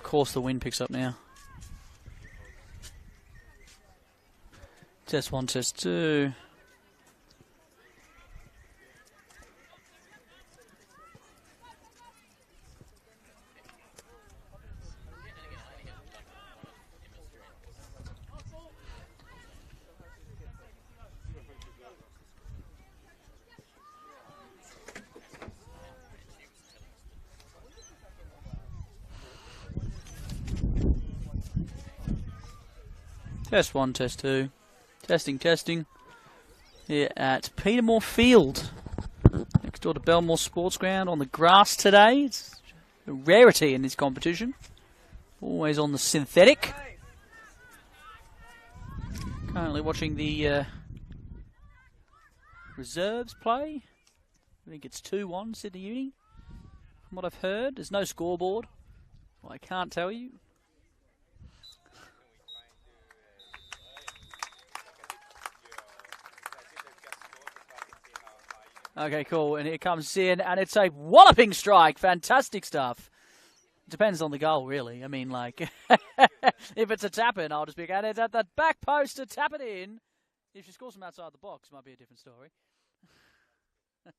course the wind picks up now. Test 1, test 2. Test 1, test 2. Testing. Here at Petermore Field. Next door to Belmore Sports Ground on the grass today. It's a rarity in this competition. Always on the synthetic. Currently watching the reserves play. I think it's 2-1 Sydney Uni. From what I've heard, there's no scoreboard. Well, I can't tell you. Okay, cool. And it comes in, and it's a walloping strike. Fantastic stuff. Depends on the goal, really. I mean, like, if it's a tap-in, I'll just be going, it's at the back post to tap it in. If she scores from outside the box, it might be a different story. No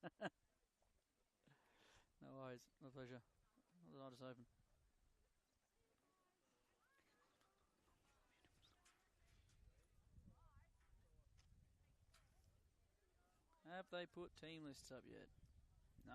worries. My pleasure. The night is open. Have they put team lists up yet? No.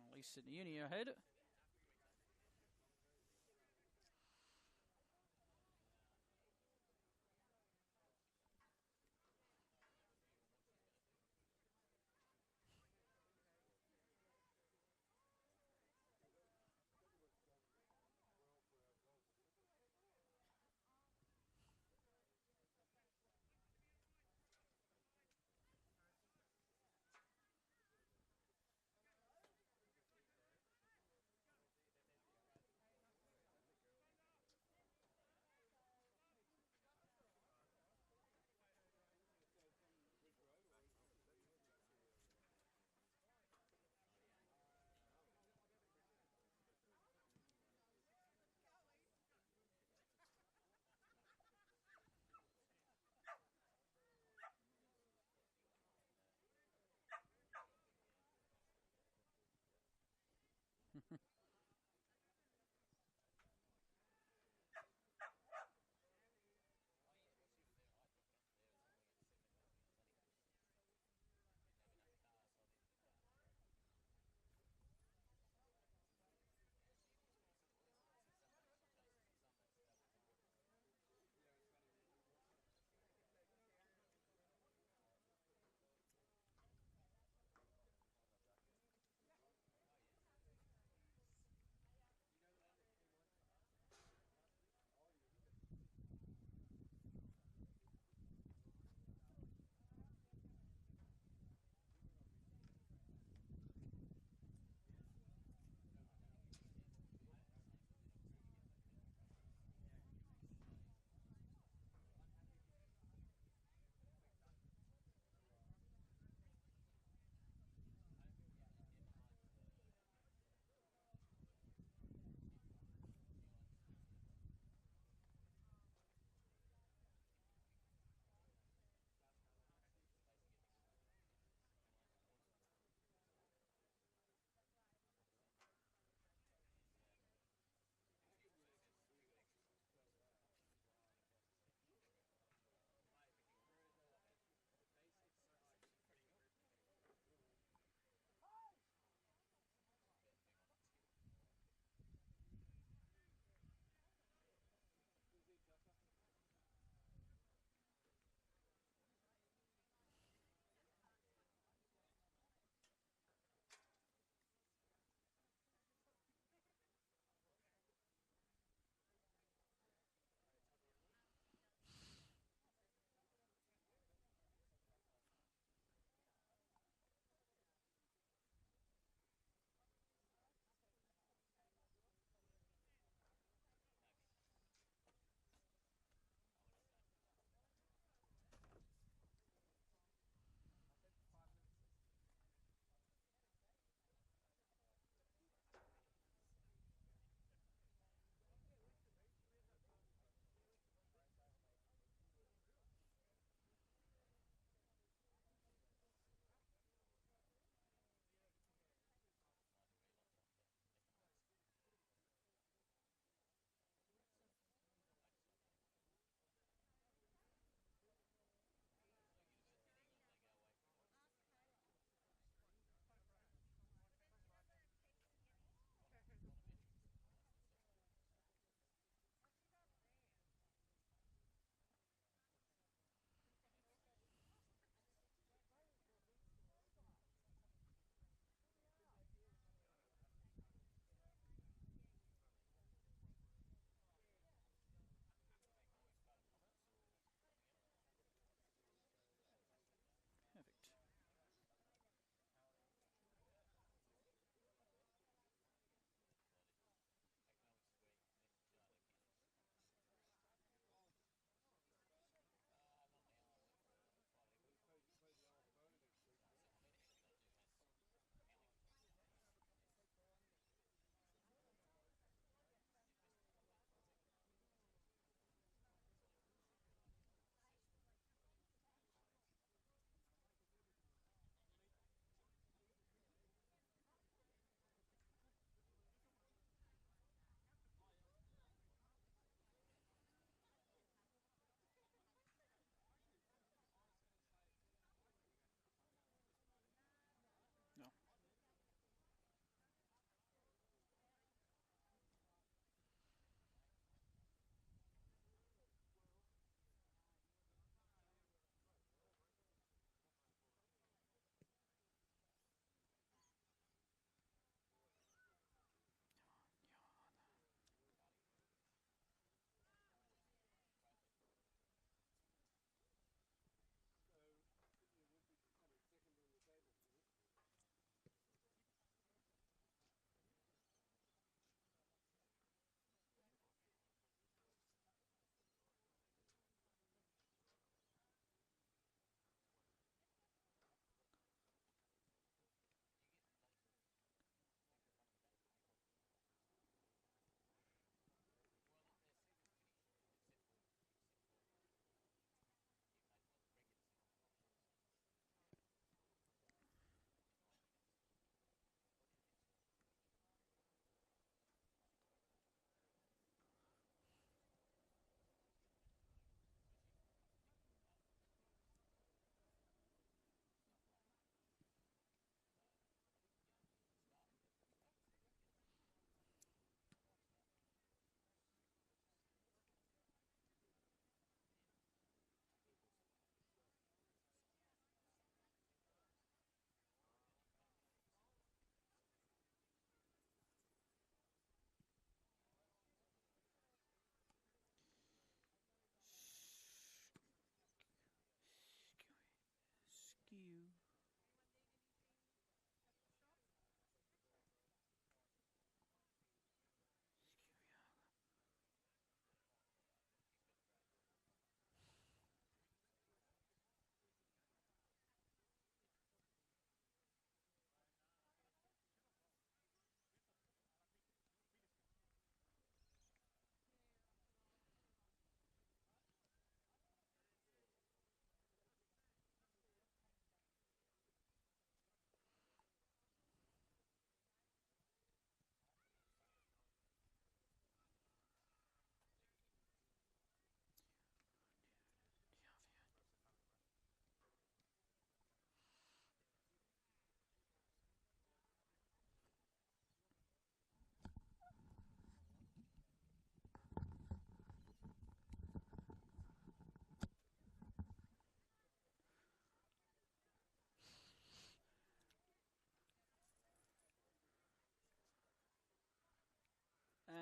At least Sydney Uni ahead.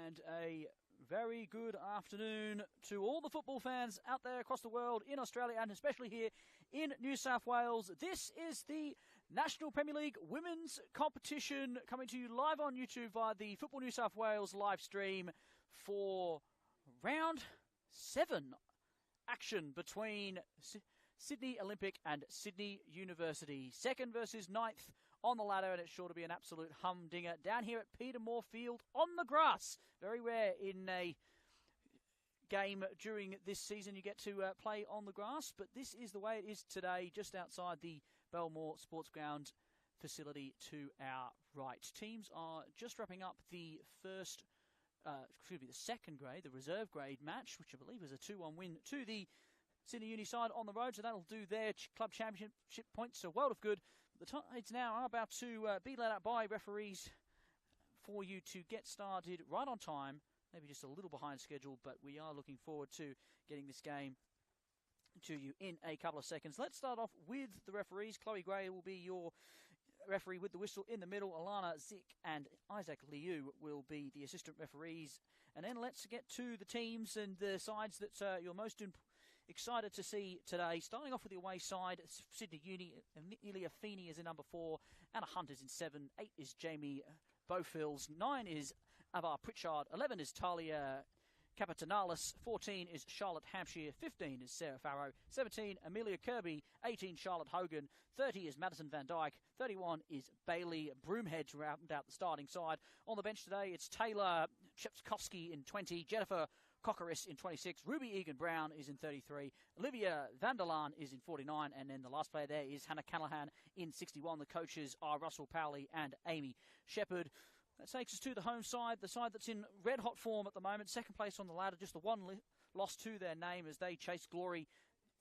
And a very good afternoon to all the football fans out there across the world, in Australia and especially here in New South Wales. This is the National Premier League Women's Competition coming to you live on YouTube via the Football New South Wales live stream for round 7 action between Sydney Olympic and Sydney University. 2nd versus 9th on the ladder, and it's sure to be an absolute humdinger down here at Peter Moore Field on the grass. Very rare in a game during this season you get to play on the grass, but this is the way it is today, just outside the Belmore Sports Ground facility to our right. Teams are just wrapping up the the second grade, the reserve grade match, which I believe is a 2-1 win to the Sydney Uni side on the road, so that'll do their club championship points, so world of good. The Tides now are about to be let out by referees for you to get started right on time, maybe just a little behind schedule, but we are looking forward to getting this game to you in a couple of seconds. Let's start off with the referees. Chloe Gray will be your referee with the whistle in the middle. Alana Zick and Isaac Liu will be the assistant referees. And then let's get to the teams and the sides that you're most excited to see today. Starting off with the away side, Sydney Uni, Amelia Feeney is in number 4, Anna Hunt is in 7, 8 is Jamie Bowfills, 9 is Avar Pritchard, 11 is Talia Capitanalis, 14 is Charlotte Hampshire, 15 is Sarah Farrow, 17 Amelia Kirby, 18 Charlotte Hogan, 30 is Madison Van Dyke, 31 is Bailey Broomhead to round out the starting side. On the bench today, it's Taylor Chepskowski in 20, Jennifer Cockeris in 26, Ruby Egan-Brown is in 33, Olivia Vanderlaan is in 49, and then the last player there is Hannah Callahan in 61. The coaches are Russell Powley and Amy Shepherd. That takes us to the home side, the side that's in red-hot form at the moment. 2nd place on the ladder, just the one loss to their name as they chase glory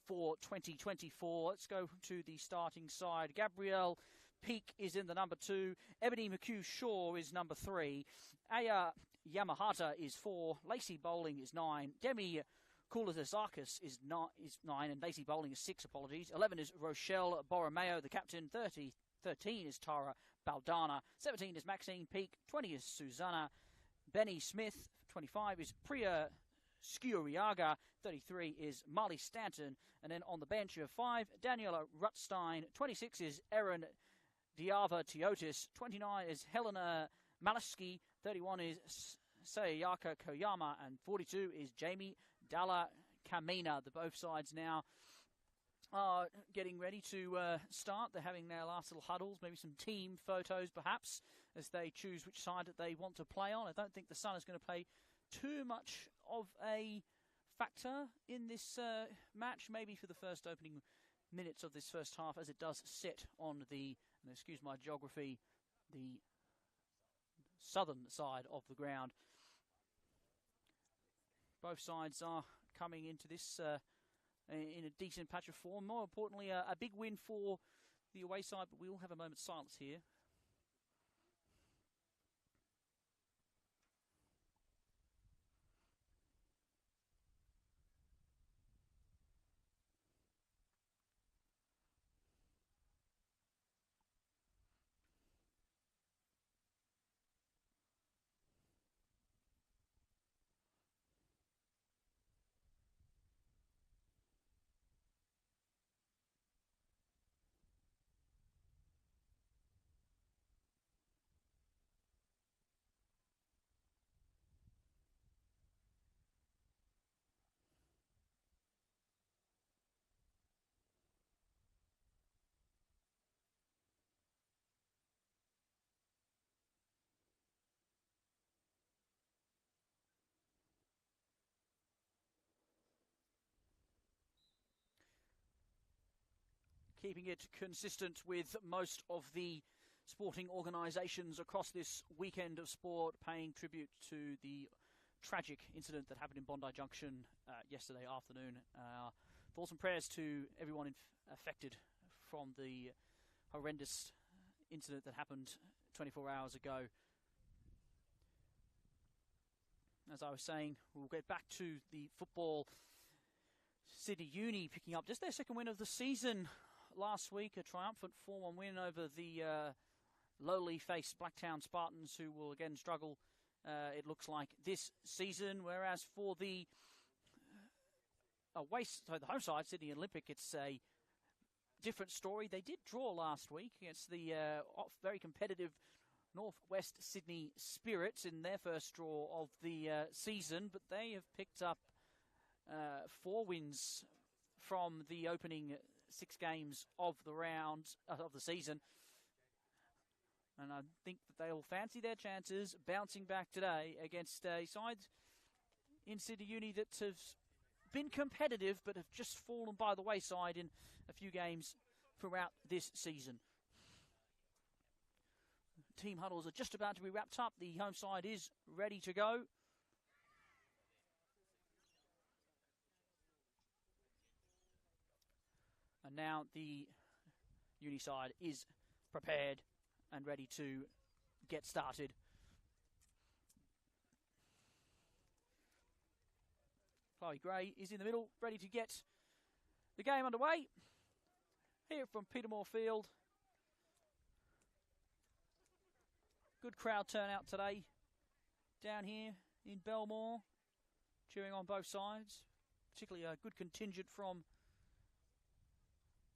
for 2024. Let's go to the starting side. Gabrielle Peak is in the number 2. Ebony McHugh-Shaw is number 3. Aya Yamahata is 4. Lacey Bowling is 9. Demi Koulitzakis is 9, and Lacey Bowling is 6, apologies. 11 is Rochelle Borromeo, the captain. 13 is Tara Baldana, 17 is Maxine Peak, 20 is Susanna Benny Smith, 25 is Priya Skiuriaga, 33 is Marley Stanton, and then on the bench you have 5, Daniela Rutstein, 26 is Erin Diava Teotis, 29 is Helena Malaski, 31 is Sayaka Koyama, and 42 is Jamie Dalla Kamina. The both sides now are getting ready to start. They're having their last little huddles, maybe some team photos perhaps, as they choose which side that they want to play on. I don't think the sun is going to play too much of a factor in this match, maybe for the first opening minutes of this first half, as it does sit on the, and excuse my geography, the southern side of the ground. Both sides are coming into this in a decent patch of form. More importantly, a big win for the away side, but we will have a moment's silence here. Keeping it consistent with most of the sporting organisations across this weekend of sport, paying tribute to the tragic incident that happened in Bondi Junction yesterday afternoon. Thoughts and prayers to everyone affected from the horrendous incident that happened 24 hours ago. As I was saying, we'll get back to the football. Sydney Uni picking up just their 2nd win of the season last week, a triumphant 4-1 win over the lowly faced Blacktown Spartans, who will again struggle it looks like, this season. Whereas for the the home side, Sydney Olympic, it's a different story. They did draw last week against the very competitive Northwest Sydney Spirits in their first draw of the season, but they have picked up 4 wins from the opening 6 games of the round of the season. And I think that they'll fancy their chances bouncing back today against a side in Sydney Uni that have been competitive but have just fallen by the wayside in a few games throughout this season. Team huddles are just about to be wrapped up. The home side is ready to go. And now the Uni side is prepared and ready to get started. Chloe Gray is in the middle, ready to get the game underway. Here from Petermore Field. Good crowd turnout today down here in Belmore, cheering on both sides. Particularly a good contingent from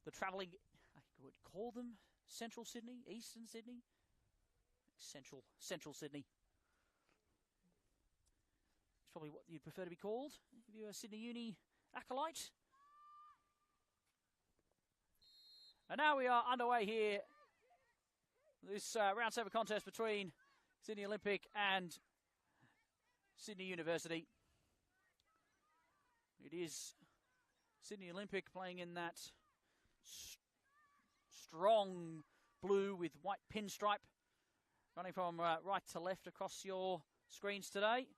the travelling, I would call them Central Sydney, Eastern Sydney, Central Sydney. It's probably what you'd prefer to be called if you're a Sydney Uni acolyte. And now we are underway here. This round 7 contest between Sydney Olympic and Sydney University. It is Sydney Olympic playing in that strong blue with white pinstripe, running from right to left across your screens today.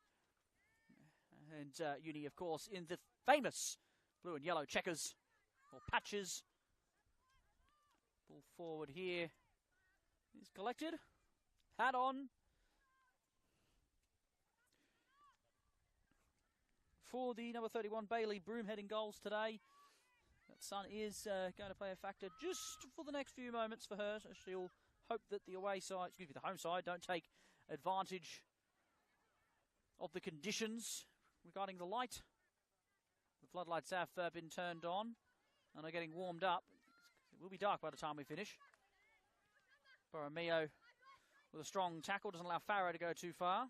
And Uni, of course, in the famous blue and yellow checkers, or patches. Ball forward here is collected. Hat on. For the number 31, Bailey Broomhead in goals today. That sun is going to play a factor just for the next few moments for her. So she'll hope that the the home side don't take advantage of the conditions regarding the light. The floodlights have been turned on and are getting warmed up. It will be dark by the time we finish. Borromeo with a strong tackle, doesn't allow Farrow to go too far.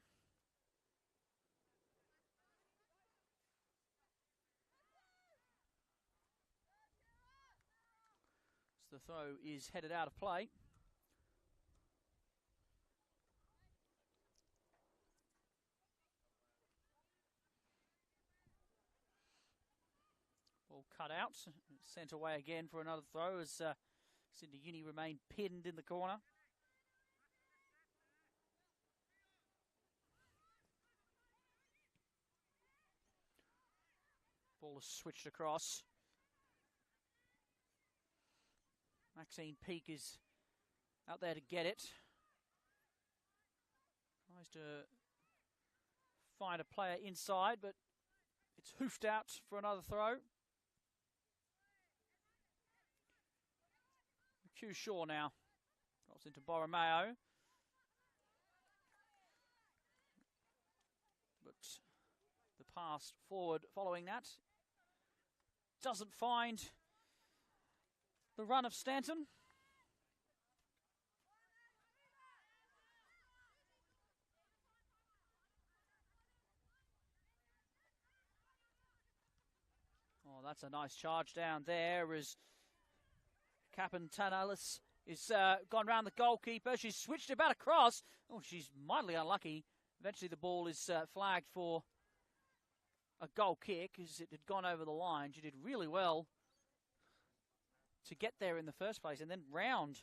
So the throw is headed out of play. Ball cut out, sent away again for another throw as Sydney Uni remain pinned in the corner. Ball is switched across. Maxine Peake is out there to get it. Tries to find a player inside, but it's hoofed out for another throw. Q Shaw now drops into Borromeo. But the pass forward following that doesn't find the run of Stanton. Oh, that's a nice charge down there as Capantanalis is gone round the goalkeeper. She's switched about across. Oh, she's mightily unlucky. Eventually the ball is flagged for a goal kick as it had gone over the line. She did really well to get there in the first place and then round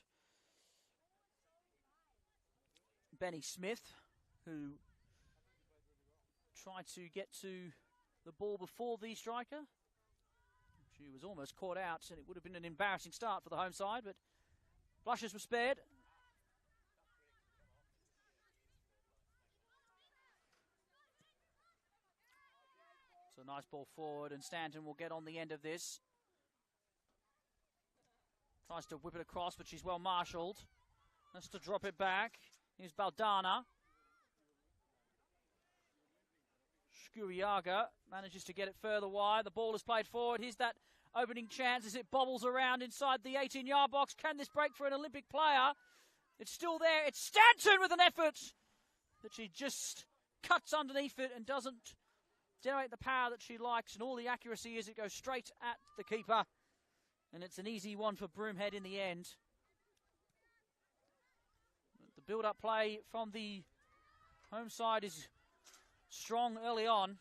Benny Smith, who tried to get to the ball before the striker. She was almost caught out, and it would have been an embarrassing start for the home side, but blushes were spared. So a nice ball forward, and Stanton will get on the end of this. Tries to whip it across, but she's well marshalled. Has to drop it back. Here's Baldana. Skuriaga manages to get it further wide. The ball is played forward. Here's that opening chance as it bobbles around inside the 18-yard box. Can this break for an Olympic player? It's still there. It's Stanton with an effort that she just cuts underneath it and doesn't generate the power that she likes. And all the accuracy is it goes straight at the keeper. And it's an easy one for Broomhead in the end. The build-up play from the home side is strong early on.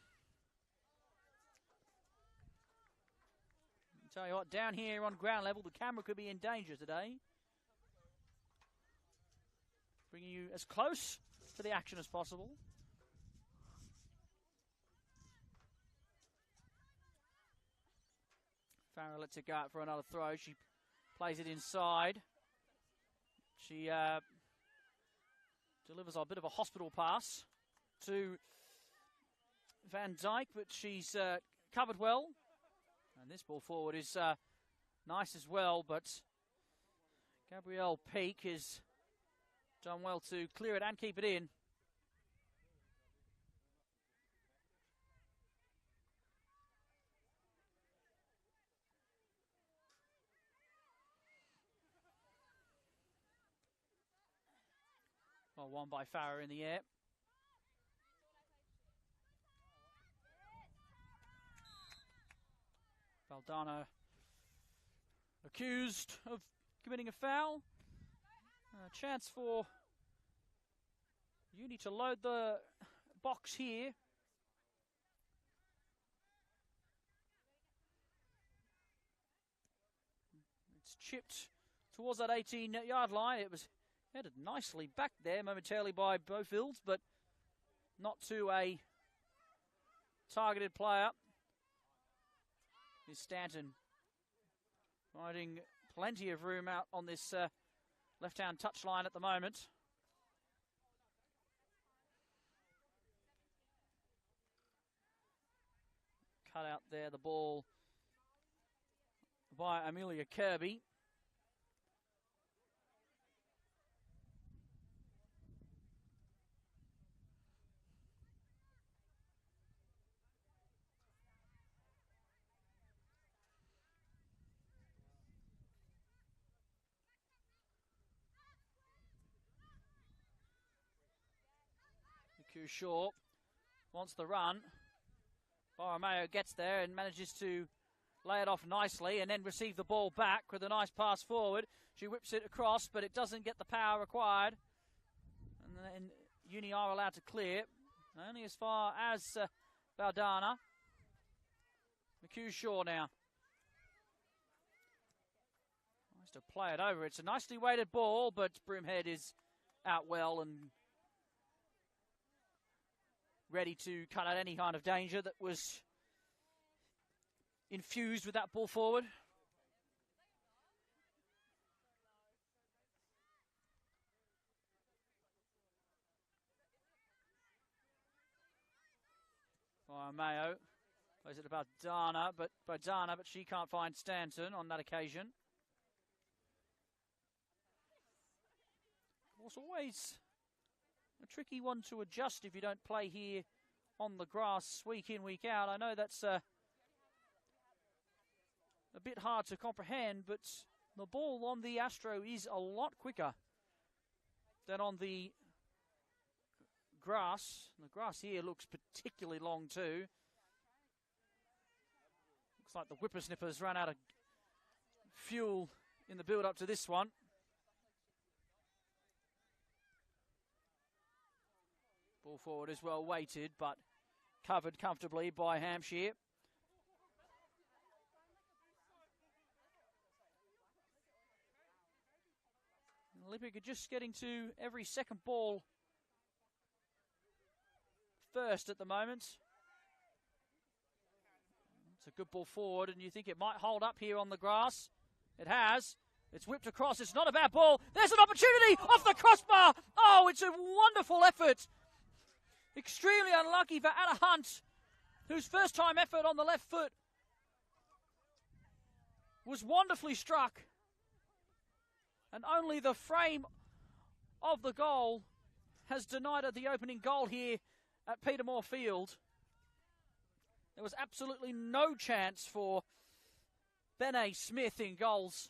I'll tell you what, down here on ground level, the camera could be in danger today. Bringing you as close to the action as possible. Farah lets it go out for another throw. She plays it inside. She delivers a bit of a hospital pass to Van Dijk, but she's covered well. And this ball forward is nice as well, but Gabrielle Peake has done well to clear it and keep it in. Well, won by Farah in the air. Valdana accused of committing a foul. A chance for Uni to load the box here. It's chipped towards that 18-yard line. It was headed nicely back there momentarily by Bofields, but not to a targeted player. Is Stanton finding plenty of room out on this left-hand touchline at the moment. Cut out there, the ball by Amelia Kirby. Shaw wants the run. Borromeo gets there and manages to lay it off nicely and then receive the ball back with a nice pass forward. She whips it across, but it doesn't get the power required. And then Uni are allowed to clear, only as far as Valdana. Shaw now. Nice to play it over. It's a nicely weighted ball, but Broomhead is out well and ready to cut out any kind of danger that was infused with that ball forward. Mayo plays it to Badana, but she can't find Stanton on that occasion. It's always a tricky one to adjust if you don't play here on the grass week in, week out. I know that's a bit hard to comprehend, but the ball on the Astro is a lot quicker than on the grass. The grass here looks particularly long too. Looks like the whippersnippers ran out of fuel in the build-up to this one. Ball forward is well weighted, but covered comfortably by Hampshire. Olympic are just getting to every second ball first at the moment. It's a good ball forward, and you think it might hold up here on the grass. It has. It's whipped across. It's not a bad ball. There's an opportunity off the crossbar. Oh, it's a wonderful effort. Extremely unlucky for Anna Hunt, whose first-time effort on the left foot was wonderfully struck. And only the frame of the goal has denied her the opening goal here at Petermore Field. There was absolutely no chance for Bene Smith in goals.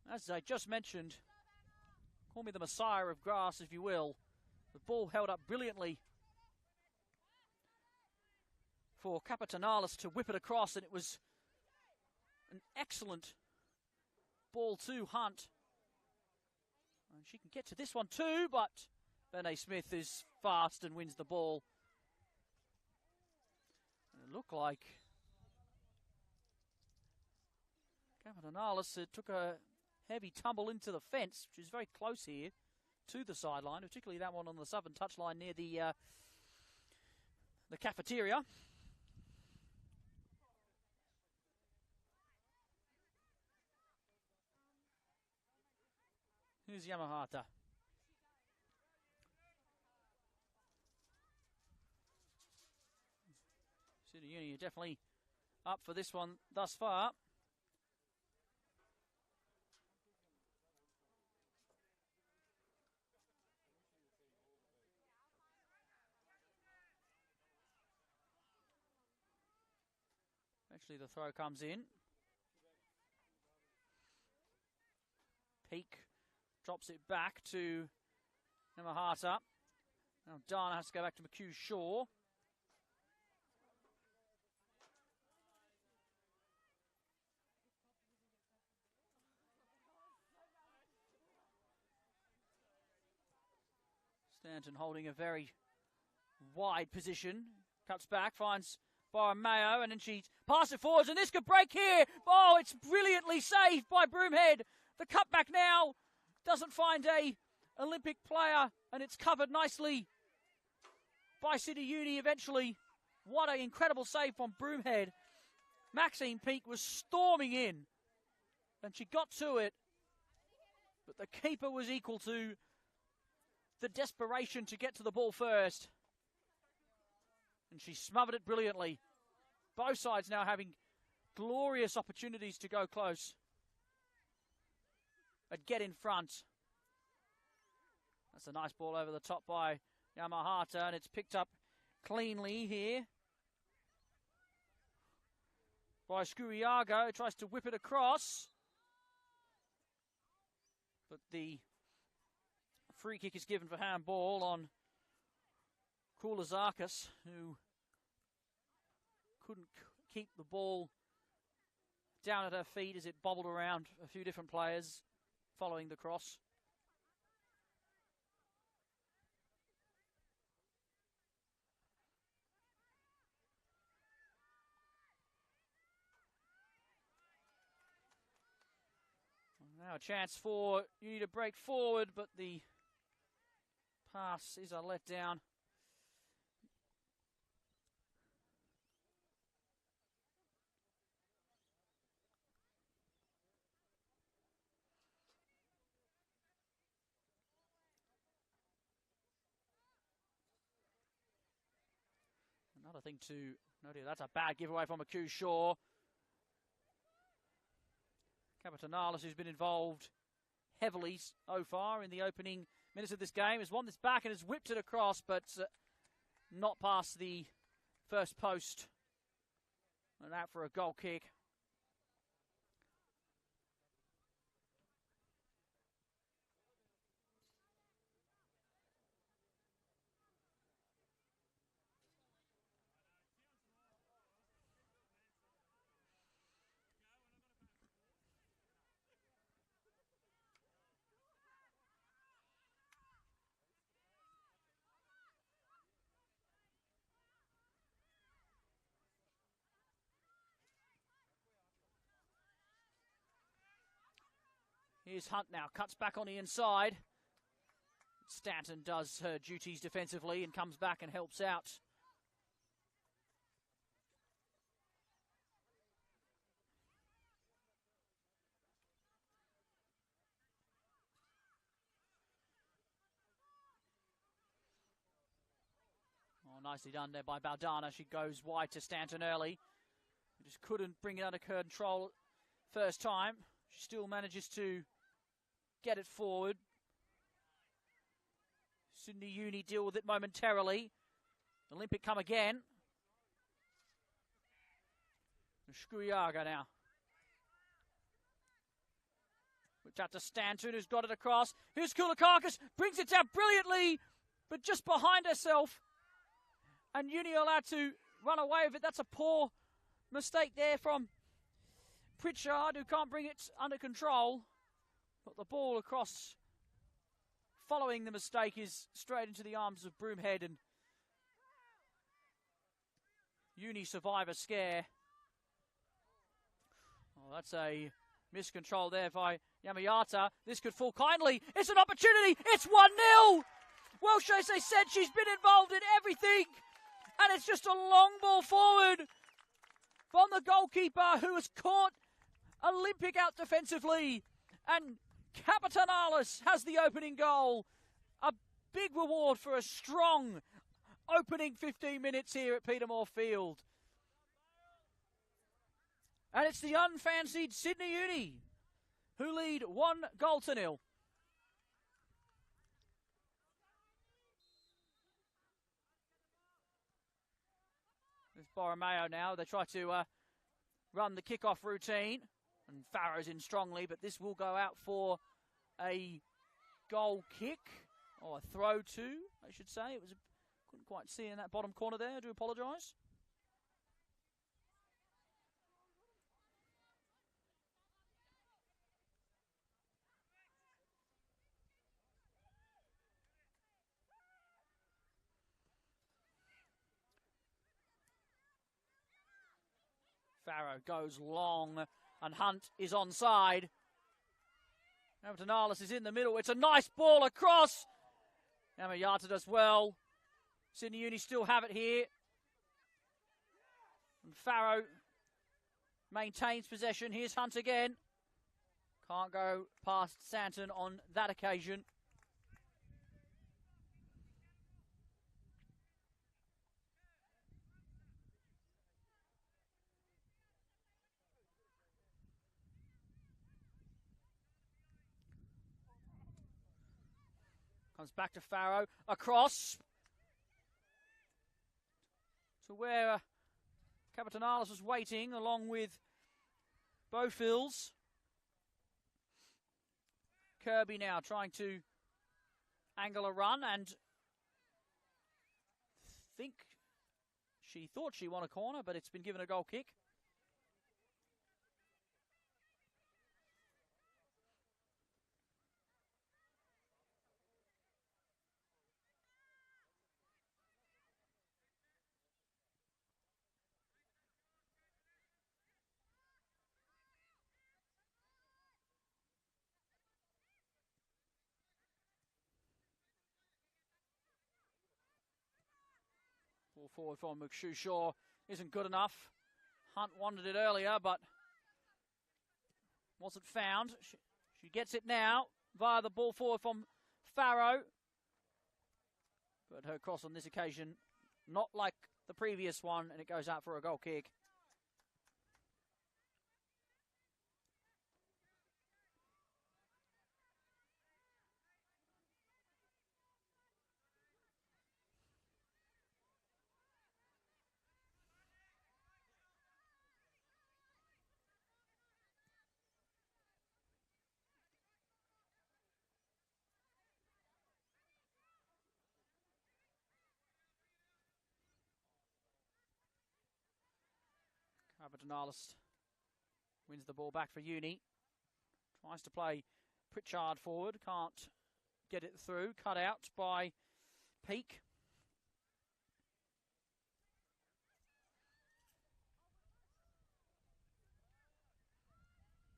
As I just mentioned, call me the Messiah of grass if you will. The ball held up brilliantly for Capitanalis to whip it across, and it was an excellent ball to Hunt. And she can get to this one too, but Bene Smith is fast and wins the ball. And it looked like Capitanalis took a heavy tumble into the fence, which is very close here to the sideline, particularly that one on the southern touchline near the cafeteria. Here's Yamahata. City Uni are definitely up for this one thus far. Eventually the throw comes in. Peak drops it back to Yamahata. Now Dana has to go back to McHugh Shaw. Stanton holding a very wide position. Cuts back, finds Mayo, and then she passes it forwards, and this could break here. Oh, it's brilliantly saved by Broomhead. The cutback now doesn't find a Olympic player, and it's covered nicely by City Uni eventually. What an incredible save from Broomhead. Maxine Peake was storming in, and she got to it, but the keeper was equal to the desperation to get to the ball first. And she smothered it brilliantly. Both sides now having glorious opportunities to go close and get in front. That's a nice ball over the top by Yamahata, and it's picked up cleanly here by Skuriago, who tries to whip it across. But the free kick is given for handball on Koulazakis, who couldn't keep the ball down at her feet as it bobbled around a few different players following the cross. Now a chance for Uni to break forward, but the pass is a letdown. Another thing to note here, that's a bad giveaway from McHugh Shaw. Capitanalis, who's been involved heavily so far in the opening minutes of this game, has won this back and has whipped it across, but not past the first post. And out for a goal kick. Here's Hunt now, cuts back on the inside. Stanton does her duties defensively and comes back and helps out. Oh, nicely done there by Baldana. She goes wide to Stanton early. Just couldn't bring it under control first time. She still manages to get it forward. Sydney Uni deal with it momentarily. Olympic come again. Shkuyaga now. Which out to Stanton, who's got it across. Here's Koulakakis, brings it down brilliantly, but just behind herself. And Uni allowed to run away with it. That's a poor mistake there from Pritchard, who can't bring it under control. But the ball across, following the mistake, is straight into the arms of Broomhead, and Uni survive a scare. Oh, that's a miscontrol there by Yamayata. This could fall kindly. It's an opportunity. It's 1-0. Welsh, as they said, she's been involved in everything. And it's just a long ball forward from the goalkeeper, who has caught Olympic out defensively. And Capitanalis has the opening goal. A big reward for a strong opening 15 minutes here at Petermore Field. And it's the unfancied Sydney Uni who lead 1-0. There's Borromeo now. They try to run the kickoff routine. And Farrow's in strongly, but this will go out for a goal kick. Or a throw to, I should say. Couldn't quite see in that bottom corner there. I do apologise. Farrow goes long, and Hunt is onside. Capitanalis is in the middle. It's a nice ball across. Yamayata does well. Sydney Uni still have it here. And Farrow maintains possession. Here's Hunt again. Can't go past Santon on that occasion. Comes back to Farrow. Across to where Capitanalis was waiting, along with Bowfills. Kirby now trying to angle a run, and she thought she won a corner, but it's been given a goal kick. Ball forward from McShushaw isn't good enough. Hunt wanted it earlier, but wasn't found. She gets it now via the ball forward from Farrow. But her cross on this occasion, not like the previous one, and it goes out for a goal kick. Capitanalis wins the ball back for Uni. Tries to play Pritchard forward. Can't get it through. Cut out by Peake.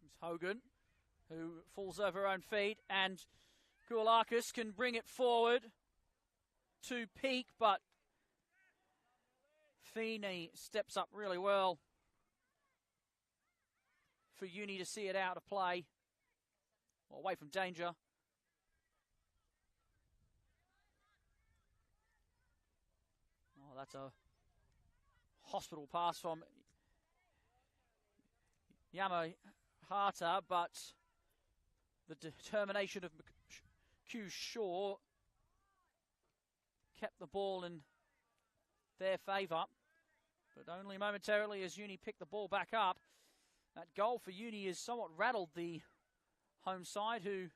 It's Hogan, who falls over her own feet, and Koulakakis can bring it forward to Peake, but Feeney steps up really well for Uni to see it out of play, or away from danger. Oh, that's a hospital pass from Yamahata, but the determination of Q Shaw kept the ball in their favour, but only momentarily as Uni pick the ball back up. That goal for Uni has somewhat rattled the home side, who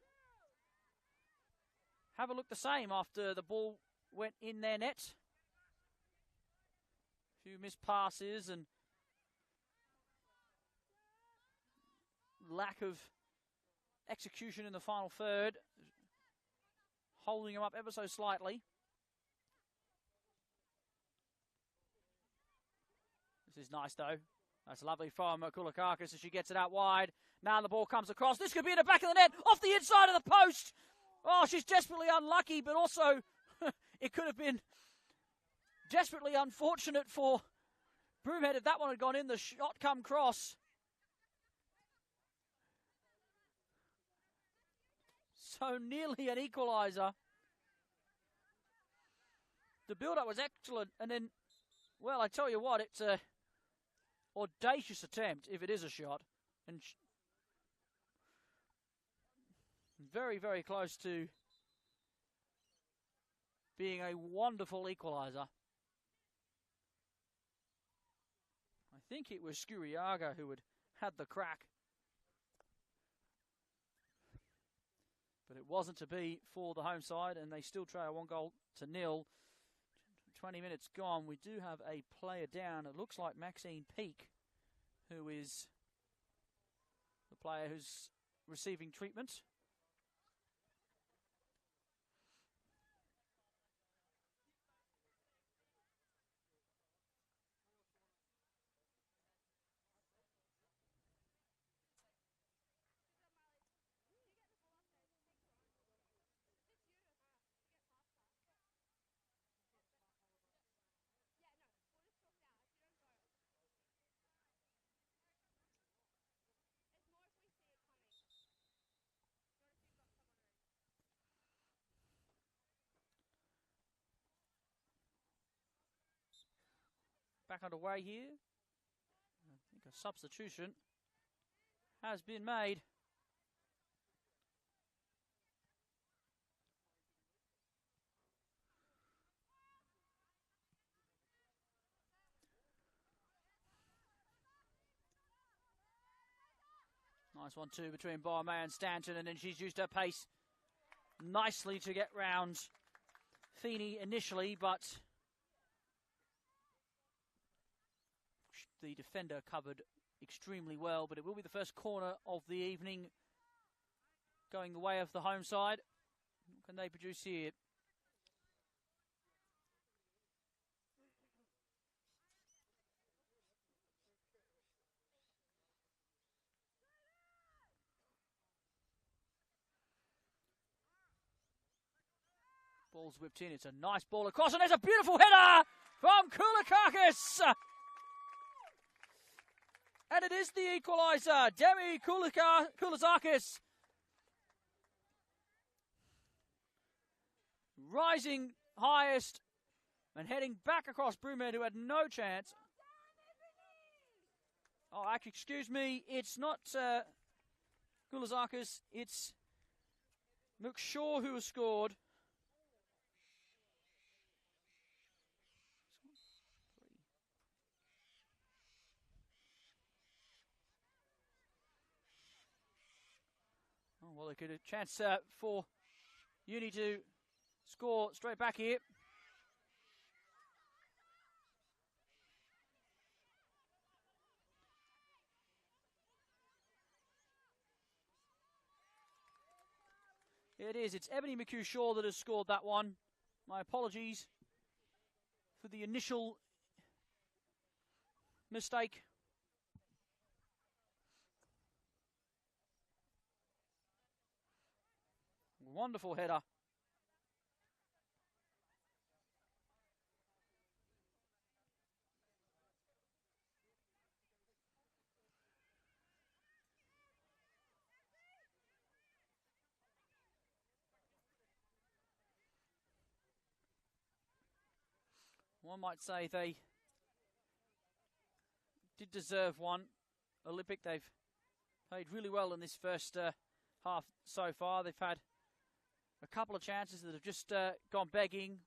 have a look the same after the ball went in their net. A few missed passes and lack of execution in the final third, holding them up ever so slightly. This is nice though. That's lovely from Koulakakis as she gets it out wide. Now the ball comes across. This could be in the back of the net, off the inside of the post. Oh, she's desperately unlucky, but also it could have been desperately unfortunate for Broomhead if that one had gone in. The shot come cross. So nearly an equaliser. The build-up was excellent, and then, well, I tell you what, it's a audacious attempt, if it is a shot, and very, very close to being a wonderful equaliser. I think it was Skuriaga who had the crack, but it wasn't to be for the home side, and they still trail 1-0. 20 minutes gone. We do have a player down. It looks like Maxine Peake, who is the player who's receiving treatment. Back underway here. I think a substitution has been made. Nice 1-2 between Barmay and Stanton, and then she's used her pace nicely to get round Feeney initially, but the defender covered extremely well. But it will be the first corner of the evening, going the way of the home side. What can they produce here? Ball's whipped in. It's a nice ball across, and there's a beautiful header from Koulakakis. And it is the equaliser. Demi Koulakakis rising highest and heading back across Broomhead, who had no chance. Oh, actually, excuse me. It's not Koulakakis. It's McShaw who has scored. Oh, well, they could have a chance for Uni to score straight back here. It is. It's Ebony McHugh-Shaw that has scored that one. My apologies for the initial mistake. Wonderful header. One might say they did deserve one. Olympic, they've played really well in this first half so far. They've had a couple of chances that have just gone begging.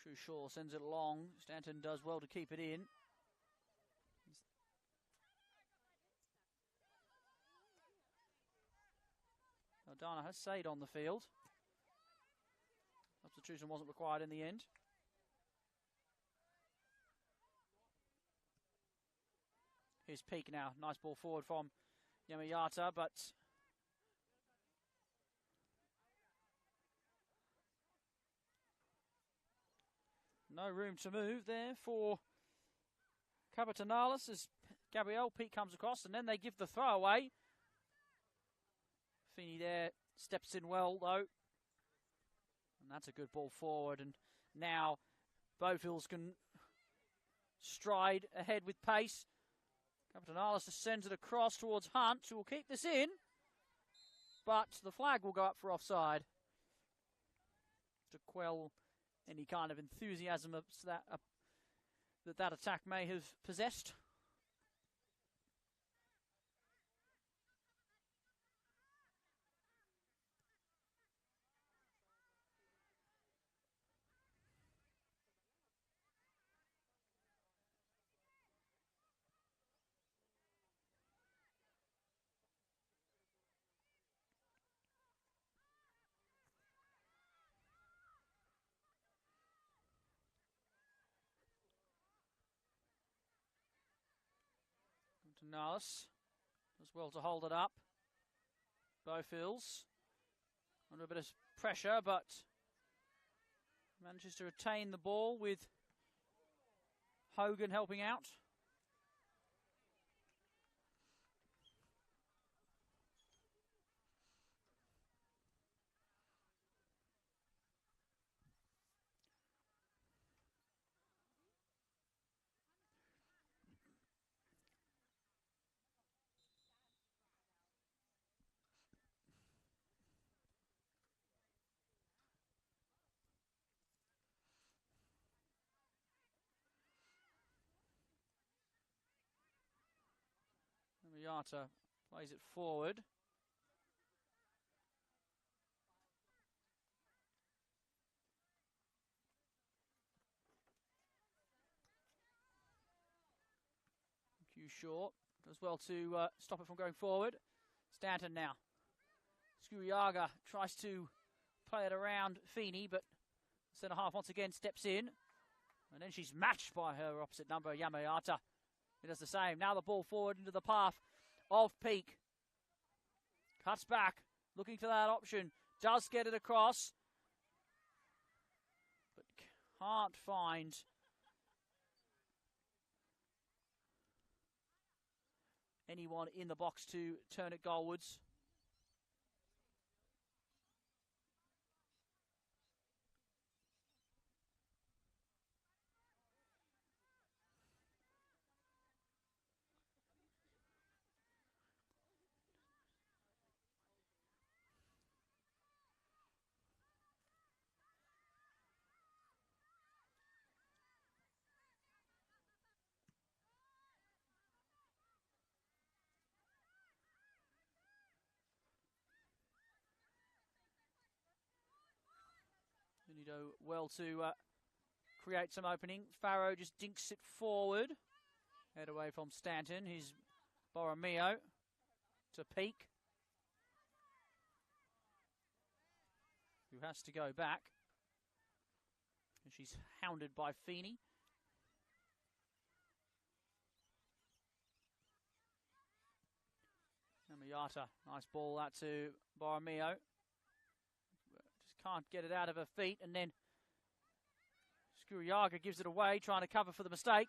True Shaw sends it along. Stanton does well to keep it in. Aldana has Said on the field. Substitution wasn't required in the end. Here's Peak now. Nice ball forward from Yamayata, but no room to move there for Capitanalis as Gabriel. Peak comes across and then they give the throw away. Feeney there steps in well though. And that's a good ball forward. And now Bowfields can stride ahead with pace. Capitanalis just sends it across towards Hunt, who will keep this in. But the flag will go up for offside to quell any kind of enthusiasm that attack may have possessed. To Nalis, does well to hold it up. Bowfields under a bit of pressure, but manages to retain the ball with Hogan helping out. Miata plays it forward. Q short. Does well to stop it from going forward. Stanton now. Skuriaga tries to play it around Feeney, but centre half once again steps in. And then she's matched by her opposite number, Yamayata. He does the same. Now the ball forward into the path of Peak. Cuts back, looking for that option. Does get it across, but can't find anyone in the box to turn it goalwards. Unido well to create some opening. Farrow just dinks it forward. Head away from Stanton. Here's Borromeo to Peak, who has to go back. And she's hounded by Feeney. And Miata, nice ball that to Borromeo. Just can't get it out of her feet, and then Skuriaga gives it away, trying to cover for the mistake.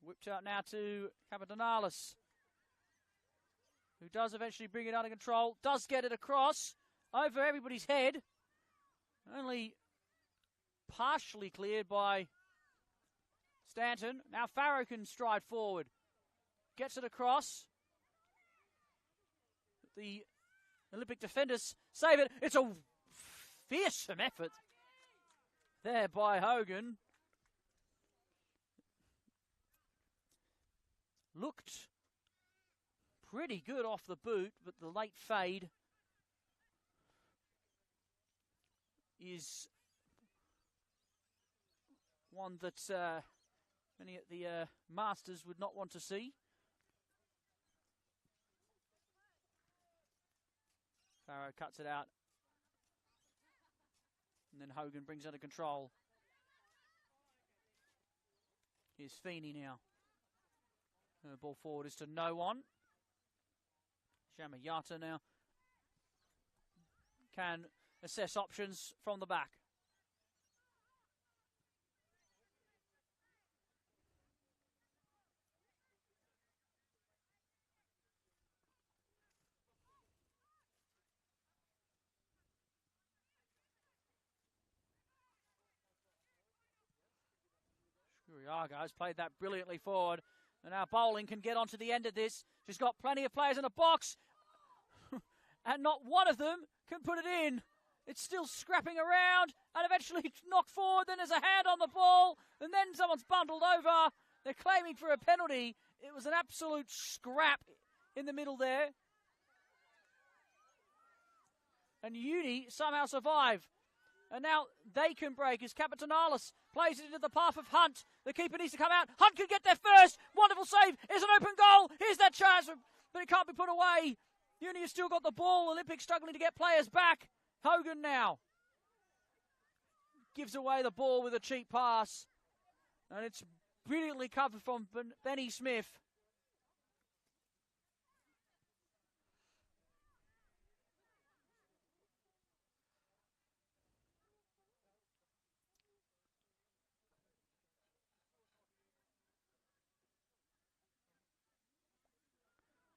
Whipped out now to Capitanalis, who does eventually bring it under control, does get it across over everybody's head. Only partially cleared by Stanton. Now Farrow can stride forward. Gets it across. The Olympic defenders save it. It's a fearsome effort there by Hogan. Looked pretty good off the boot, but the late fade is one that many at the Masters would not want to see. Farrow cuts it out. And then Hogan brings it under control. Here's Feeney now. The ball forward is to no one. Shamayata now can assess options from the back. Shuriaga's played that brilliantly forward. And now Bowling can get onto the end of this. She's got plenty of players in the box. And not one of them can put it in. It's still scrapping around and eventually it's knocked forward. Then there's a hand on the ball and then someone's bundled over. They're claiming for a penalty. It was an absolute scrap in the middle there. And Uni somehow survive. And now they can break as Capitanalis plays it into the path of Hunt. The keeper needs to come out. Hunt can get there first. Wonderful save. Here's an open goal. Here's that chance, but it can't be put away. Uni has still got the ball. Olympic struggling to get players back. Hogan now gives away the ball with a cheap pass. And it's brilliantly covered from Benny Smith.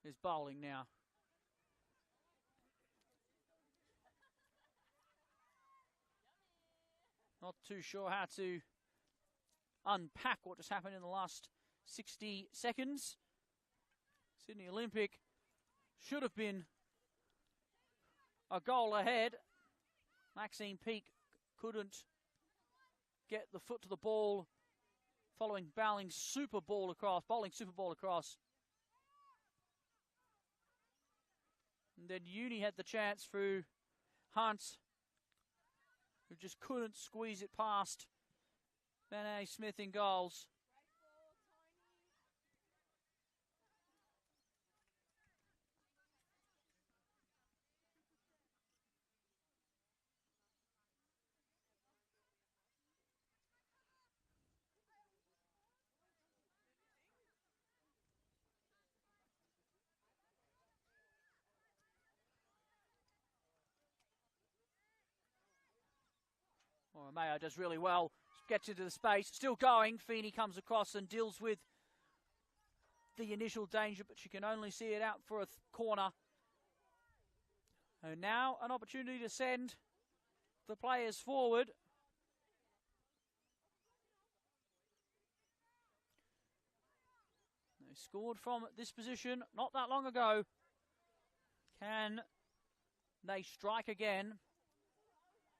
Is Bowling now. Not too sure how to unpack what just happened in the last 60 seconds. Sydney Olympic should have been a goal ahead. Maxine Peake couldn't get the foot to the ball following Bowling's super ball across. And then Uni had the chance through Hunt, who just couldn't squeeze it past Van A. Smith in goals. Well, Mayo does really well, gets into the space, still going. Feeney comes across and deals with the initial danger, but she can only see it out for a corner. And now an opportunity to send the players forward. They scored from this position not that long ago. Can they strike again?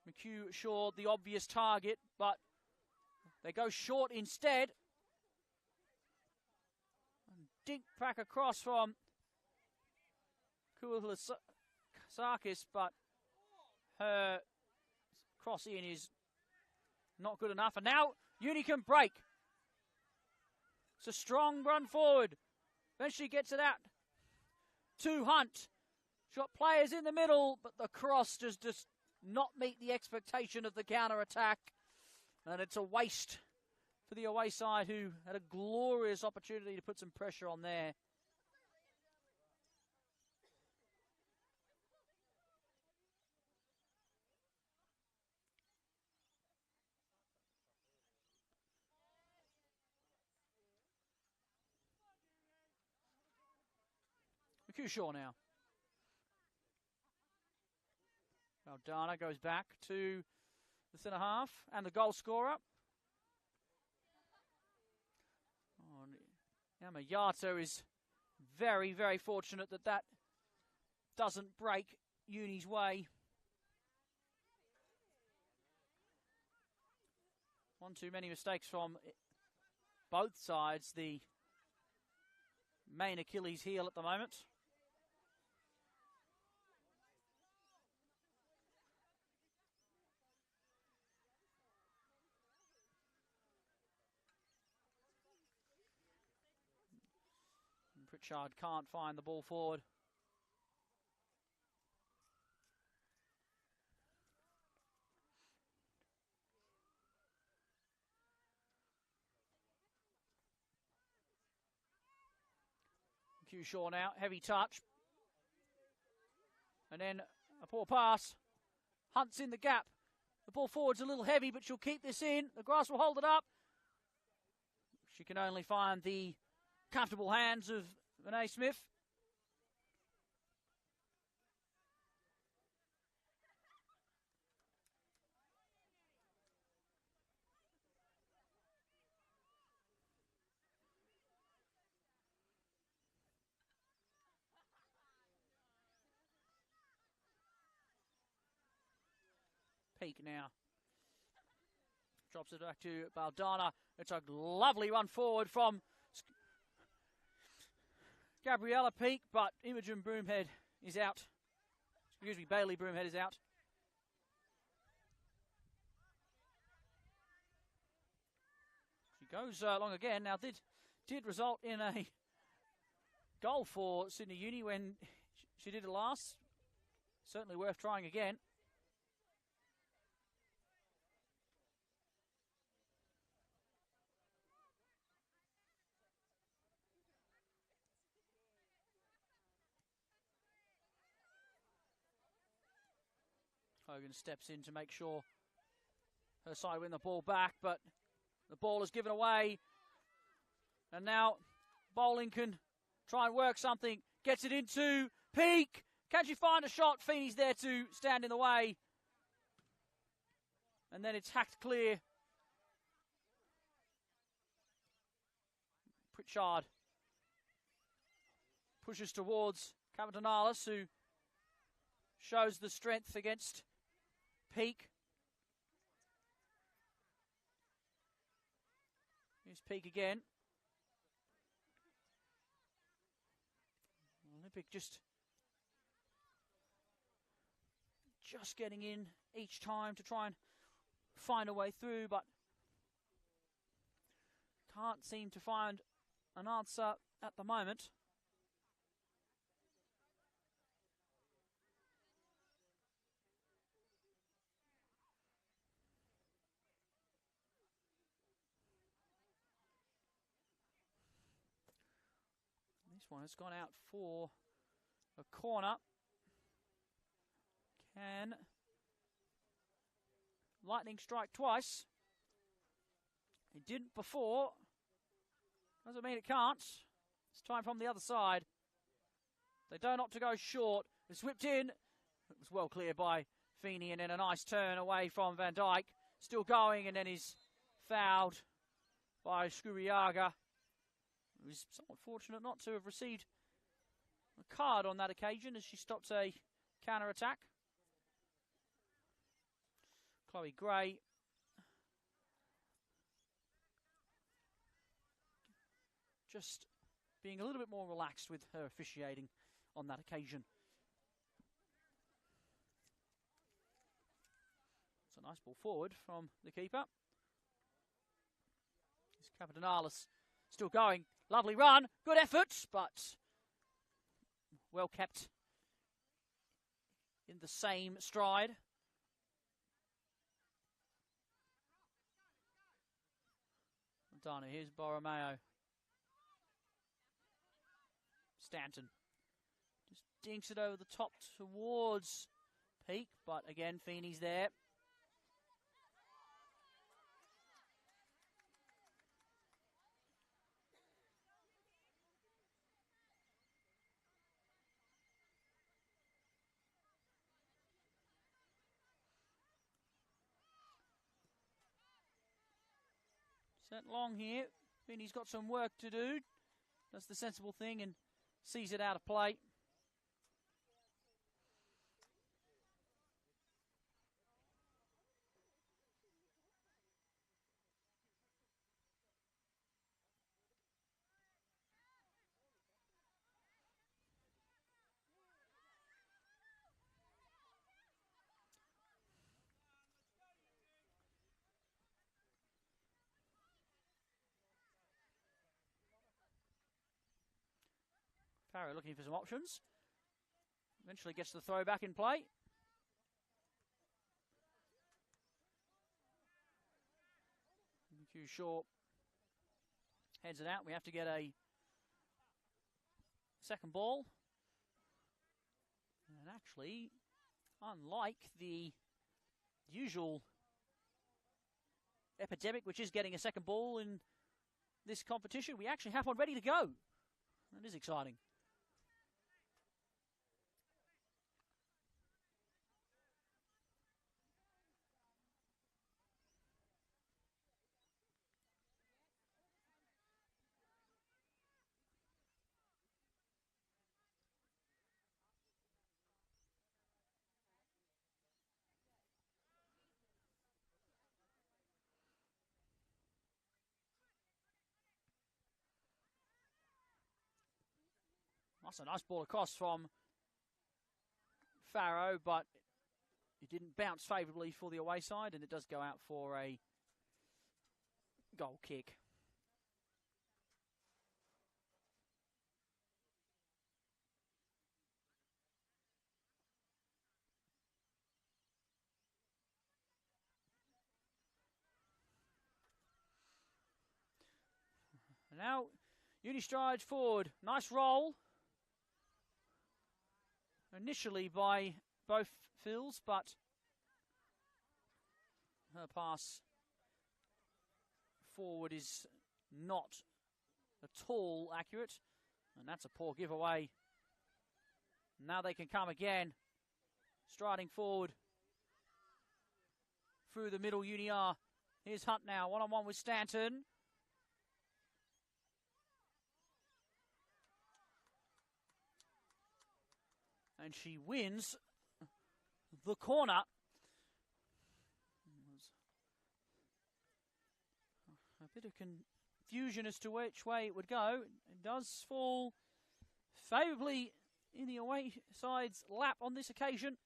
McHugh Shaw, the obvious target, but they go short instead. And dink back across from Koulasakis, but her cross in is not good enough. And now Uni can break. It's a strong run forward. Eventually gets it out to Hunt. She's got players in the middle, but the cross just not meet the expectation of the counter-attack. And it's a waste for the away side, who had a glorious opportunity to put some pressure on there. McHugh Shaw now. Dana goes back to the centre half and the goal scorer. Oh, Yamayato is very, very fortunate that doesn't break Uni's way. One too many mistakes from both sides. The main Achilles heel at the moment. Pritchard can't find the ball forward. Q Shaw now, heavy touch. And then a poor pass. Hunt's in the gap. The ball forward's a little heavy, but she'll keep this in. The grass will hold it up. She can only find the comfortable hands of Renee Smith. Peak now. Drops it back to Baldana. It's a lovely run forward from Gabriella Peak, but Imogen Broomhead is out. Excuse me, Bailey Broomhead is out. She goes long again. Now, did result in a goal for Sydney Uni when she did it last. Certainly worth trying again. Hogan steps in to make sure her side win the ball back, but the ball is given away. And now Bowling can try and work something. Gets it into Peak. Can she find a shot? Feeney's there to stand in the way. And then it's hacked clear. Pritchard pushes towards Cavanalis, who shows the strength against Peak. Here's Peak again. Olympic just getting in each time to try and find a way through, but can't seem to find an answer at the moment. This one has gone out for a corner. Can Lightning strike twice? It didn't before. Doesn't mean it can't. It's time from the other side. They don't opt to go short. It's whipped in. It was well cleared by Feeney, and then a nice turn away from Van Dijk. Still going, and then he's fouled by Skuriaga. He was somewhat fortunate not to have received a card on that occasion as she stopped a counter-attack. Chloe Gray just being a little bit more relaxed with her officiating on that occasion. It's a nice ball forward from the keeper. It's Capitanalis still going. Lovely run, good effort, but well kept in the same stride. Dana, here's Borromeo. Stanton just dinks it over the top towards Peak, but again, Feeney's there. Sent long here. Feeney's got some work to do. Does the sensible thing and sees it out of play. Farrow looking for some options. Eventually gets the throw back in play. McHugh Shaw heads it out. We have to get a second ball. And actually, unlike the usual epidemic, which is getting a second ball in this competition, we actually have one ready to go. That is exciting. That's a nice ball across from Farrow, but it didn't bounce favourably for the away side, and it does go out for a goal kick. And now, Uni strides forward. Nice roll. Initially by both Phils, but her pass forward is not at all accurate, and that's a poor giveaway. Now they can come again, striding forward through the middle. Uni are. Here's Hunt now, one-on-one with Stanton. And she wins the corner. A bit of confusion as to which way it would go. It does fall favourably in the away side's lap on this occasion.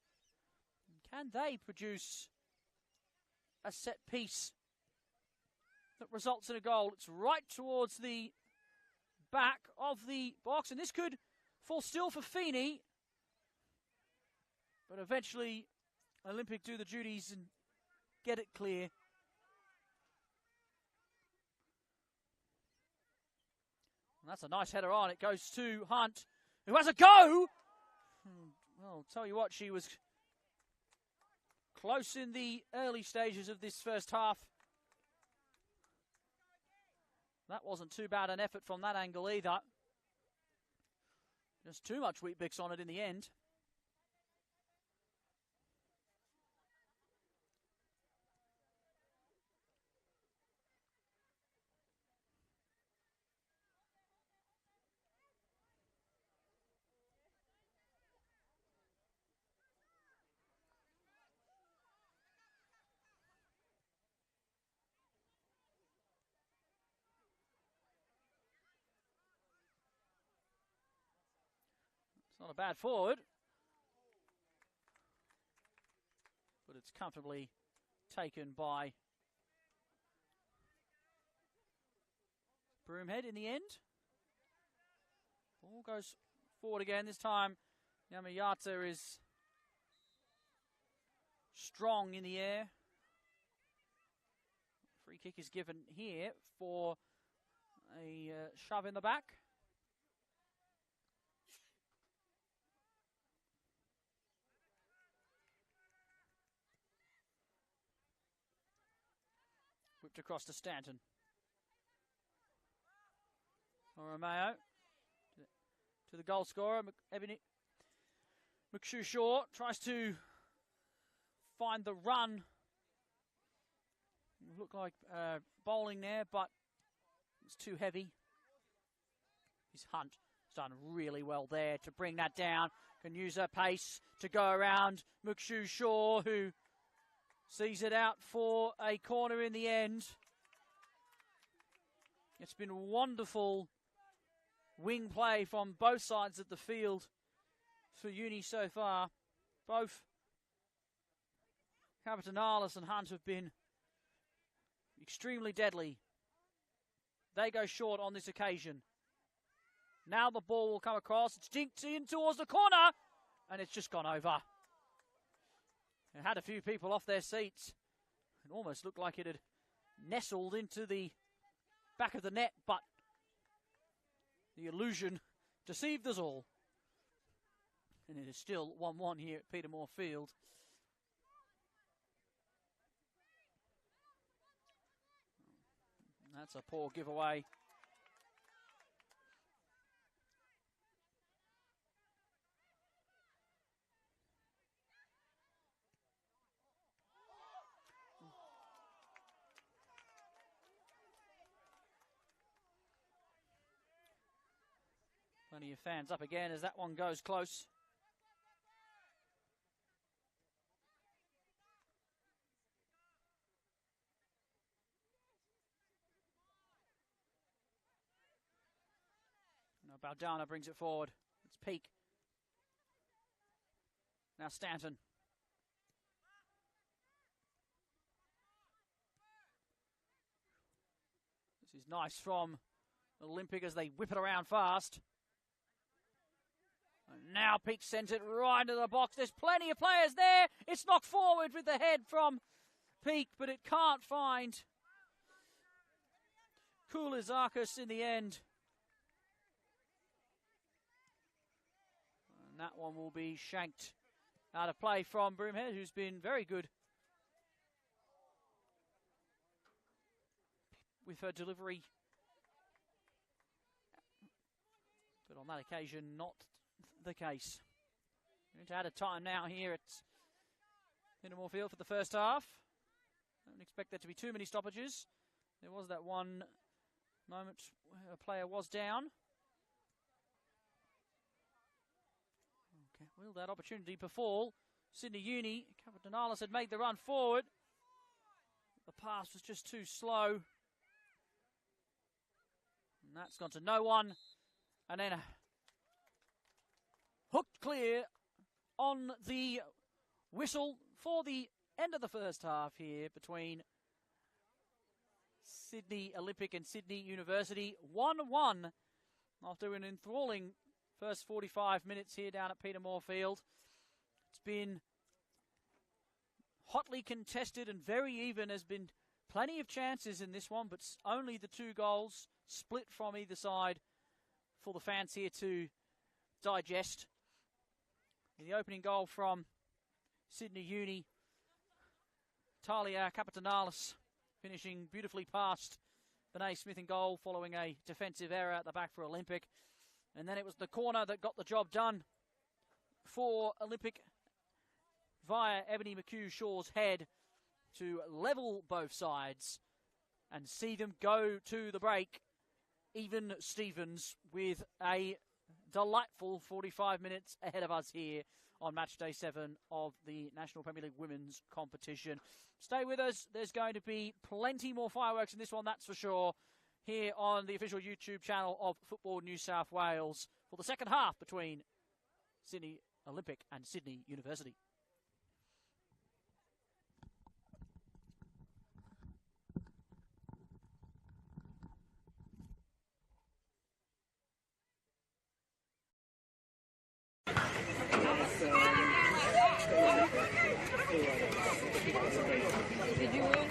Can they produce a set piece that results in a goal? It's right towards the back of the box, and this could fall still for Feeney. But eventually, Olympic do the duties and get it clear. And that's a nice header on. It goes to Hunt, who has a go. Well, I'll tell you what, she was close in the early stages of this first half. That wasn't too bad an effort from that angle either. Just too much Weet-Bix on it in the end. It's not a bad forward, but it's comfortably taken by Broomhead in the end. Ball goes forward again. This time, Yamayata is strong in the air. Free kick is given here for a shove in the back. Whipped across to Stanton. Romeo to the goal scorer, McHugh Shaw tries to find the run. Looked like bowling there, but it's too heavy. His Hunt has done really well there to bring that down. Can use her pace to go around McHugh Shaw, who sees it out for a corner in the end. It's been wonderful wing play from both sides of the field for Uni so far. Both Capitanalis and Hunt have been extremely deadly. They go short on this occasion. Now the ball will come across. It's jinked in towards the corner, and it's just gone over. It had a few people off their seats. It almost looked like it had nestled into the back of the net, but the illusion deceived us all. And it is still 1-1 here at Petermore Field. That's a poor giveaway. Plenty of fans up again as that one goes close. Now Baldana brings it forward. It's Peak. Now Stanton. This is nice from Olympic as they whip it around fast. And now Peak sends it right into the box. There's plenty of players there. It's knocked forward with the head from Peak, but it can't find Koulizakis in the end. And that one will be shanked out of play from Broomhead, who's been very good with her delivery. But on that occasion, not the case. Going to add a time now here at Petermore Field for the first half. I don't expect there to be too many stoppages. There was that one moment where a player was down. Okay, will that opportunity befall Sydney Uni? Capitanalis had made the run forward. The pass was just too slow. And that's gone to no one. And then hooked clear on the whistle for the end of the first half here between Sydney Olympic and Sydney University. 1-1 after an enthralling first 45 minutes here down at Petermore Field. It's been hotly contested and very even. There's been plenty of chances in this one, but only the 2 goals split from either side for the fans here to digest. In the opening goal from Sydney Uni, Talia Capitanalis finishing beautifully past Benet Smith in goal following a defensive error at the back for Olympic. And then it was the corner that got the job done for Olympic via Ebony McHugh-Shaw's head to level both sides and see them go to the break. Even Stevens with a delightful 45 minutes ahead of us here on match day 7 of the National Premier League Women's competition. Stay with us. There's going to be plenty more fireworks in this one, that's for sure, here on the official YouTube channel of Football New South Wales for the second half between Sydney Olympic and Sydney University. Did you win?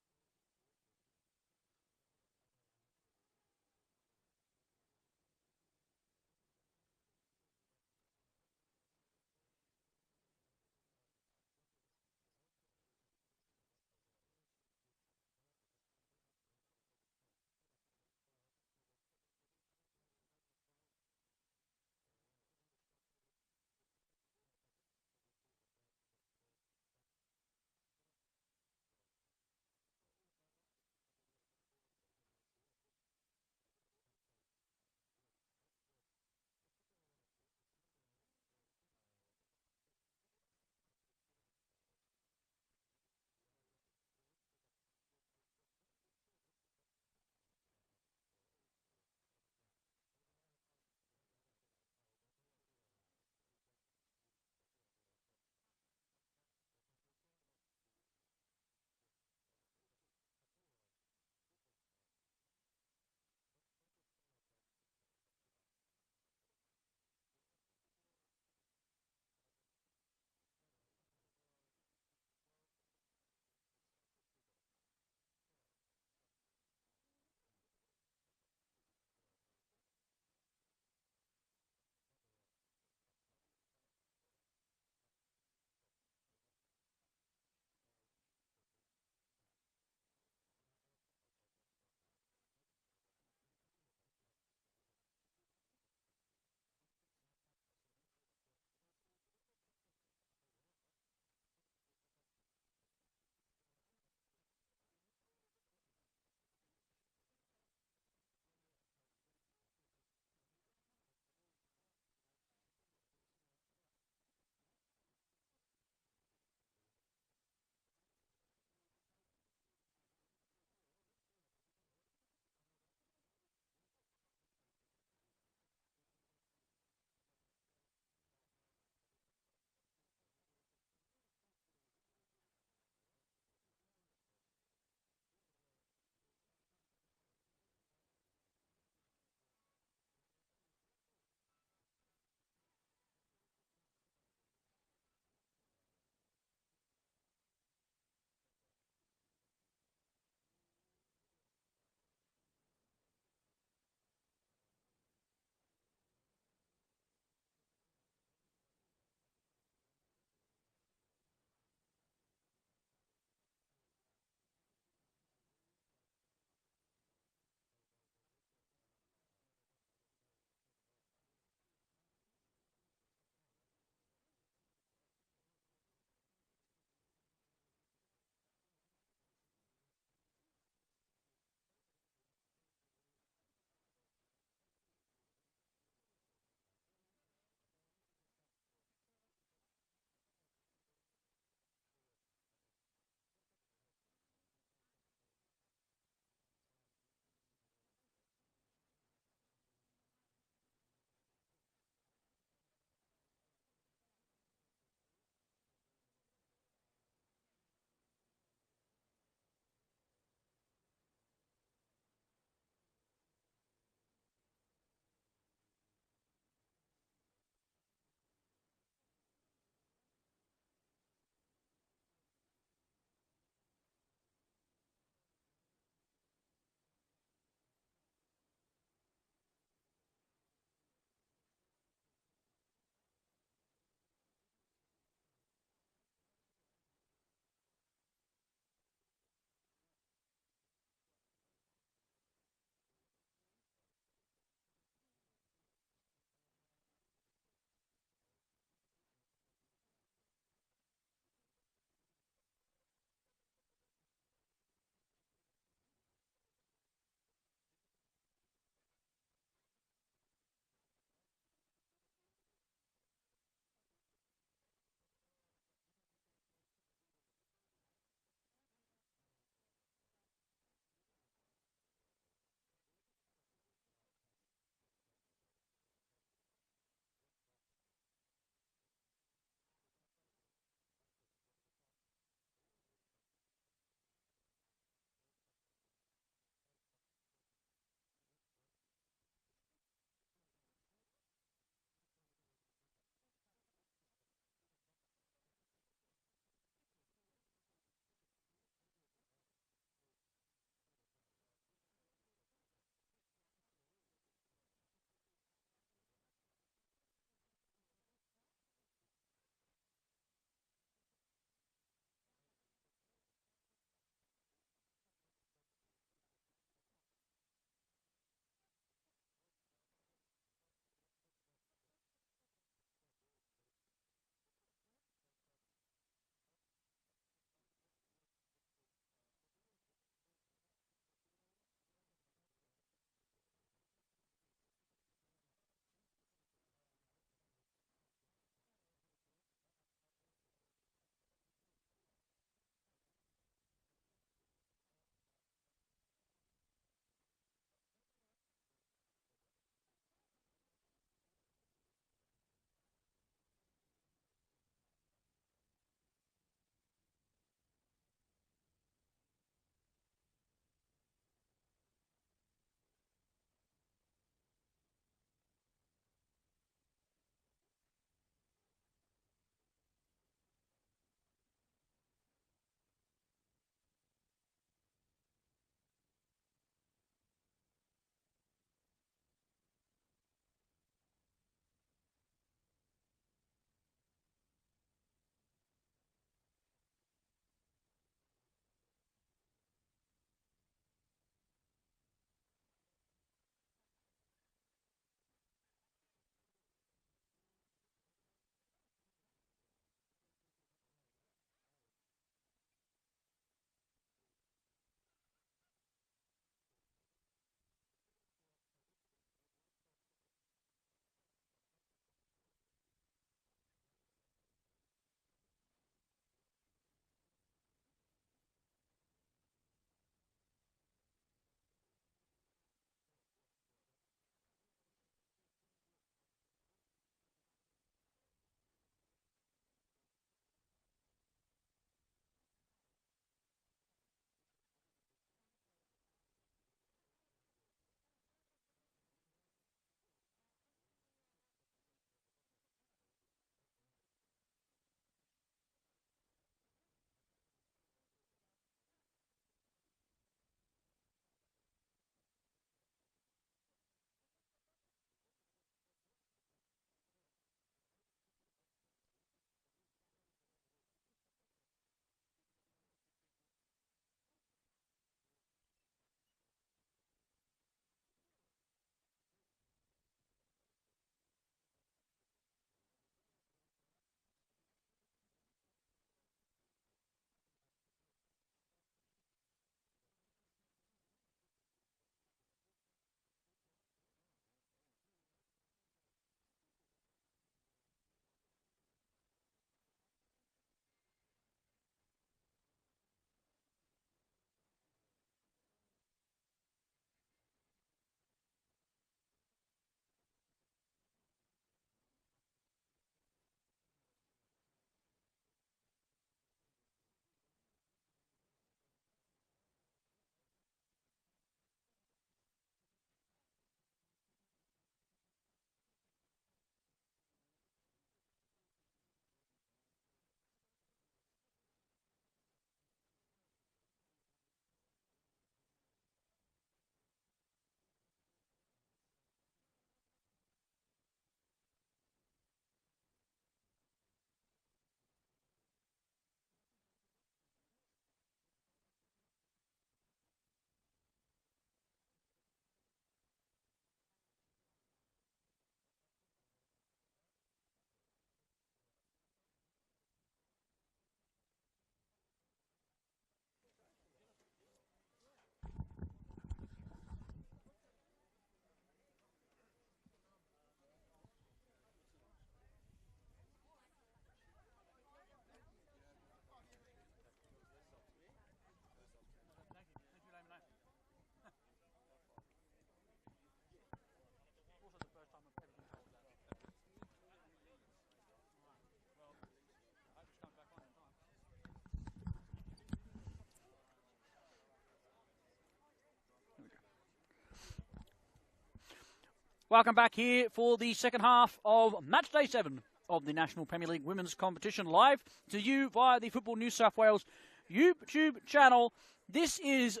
Welcome back here for the second half of match day 7 of the National Premier League Women's Competition, live to you via the Football New South Wales YouTube channel. This is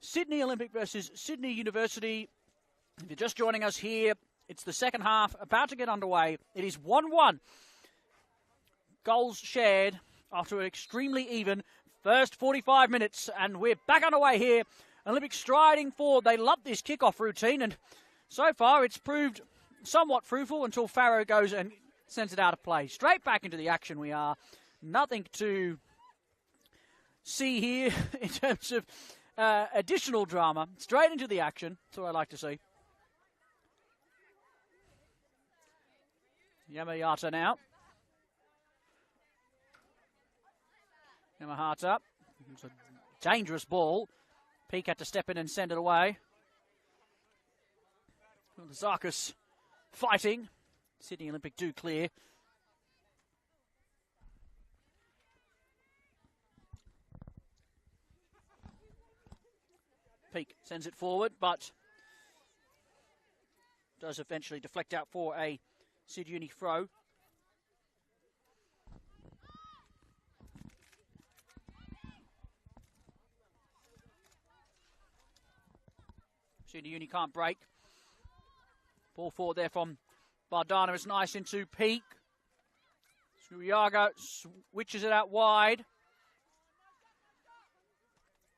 Sydney Olympic versus Sydney University. If you're just joining us here, it's the second half about to get underway. It is 1-1. Goals shared after an extremely even first 45 minutes, and we're back underway here. Olympic striding forward. They love this kickoff routine, and so far it's proved somewhat fruitful until Farrow goes and sends it out of play. Straight back into the action we are. Nothing to see here in terms of additional drama. Straight into the action. That's what I like to see. Yamahata now. Yamahata. It's a dangerous ball. Peak had to step in and send it away. Zarkis fighting. Sydney Olympic do clear. Peak sends it forward, but does eventually deflect out for a Sid Uni throw. Sydney Uni can't break. Ball forward there from Bardana is nice into Peak. Suriaga switches it out wide.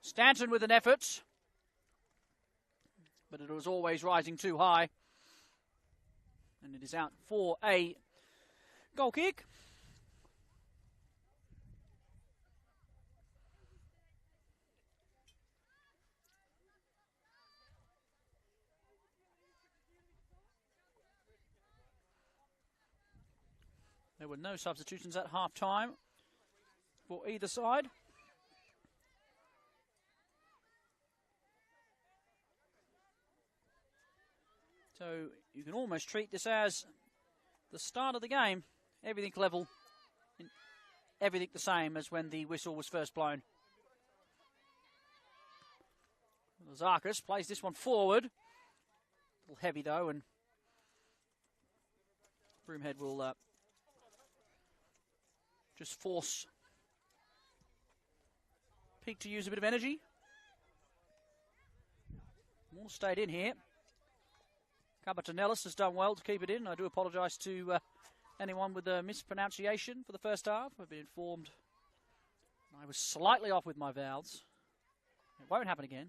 Stanton with an effort. But it was always rising too high. And it is out for a goal kick. There were no substitutions at half-time for either side. So you can almost treat this as the start of the game. Everything level, everything the same as when the whistle was first blown. Zarkis plays this one forward. A little heavy though, and Broomhead will just force Peak to use a bit of energy. More stayed in here. Cabatanellis has done well to keep it in. I do apologise to anyone with a mispronunciation for the first half. I've been informed I was slightly off with my vowels. It won't happen again.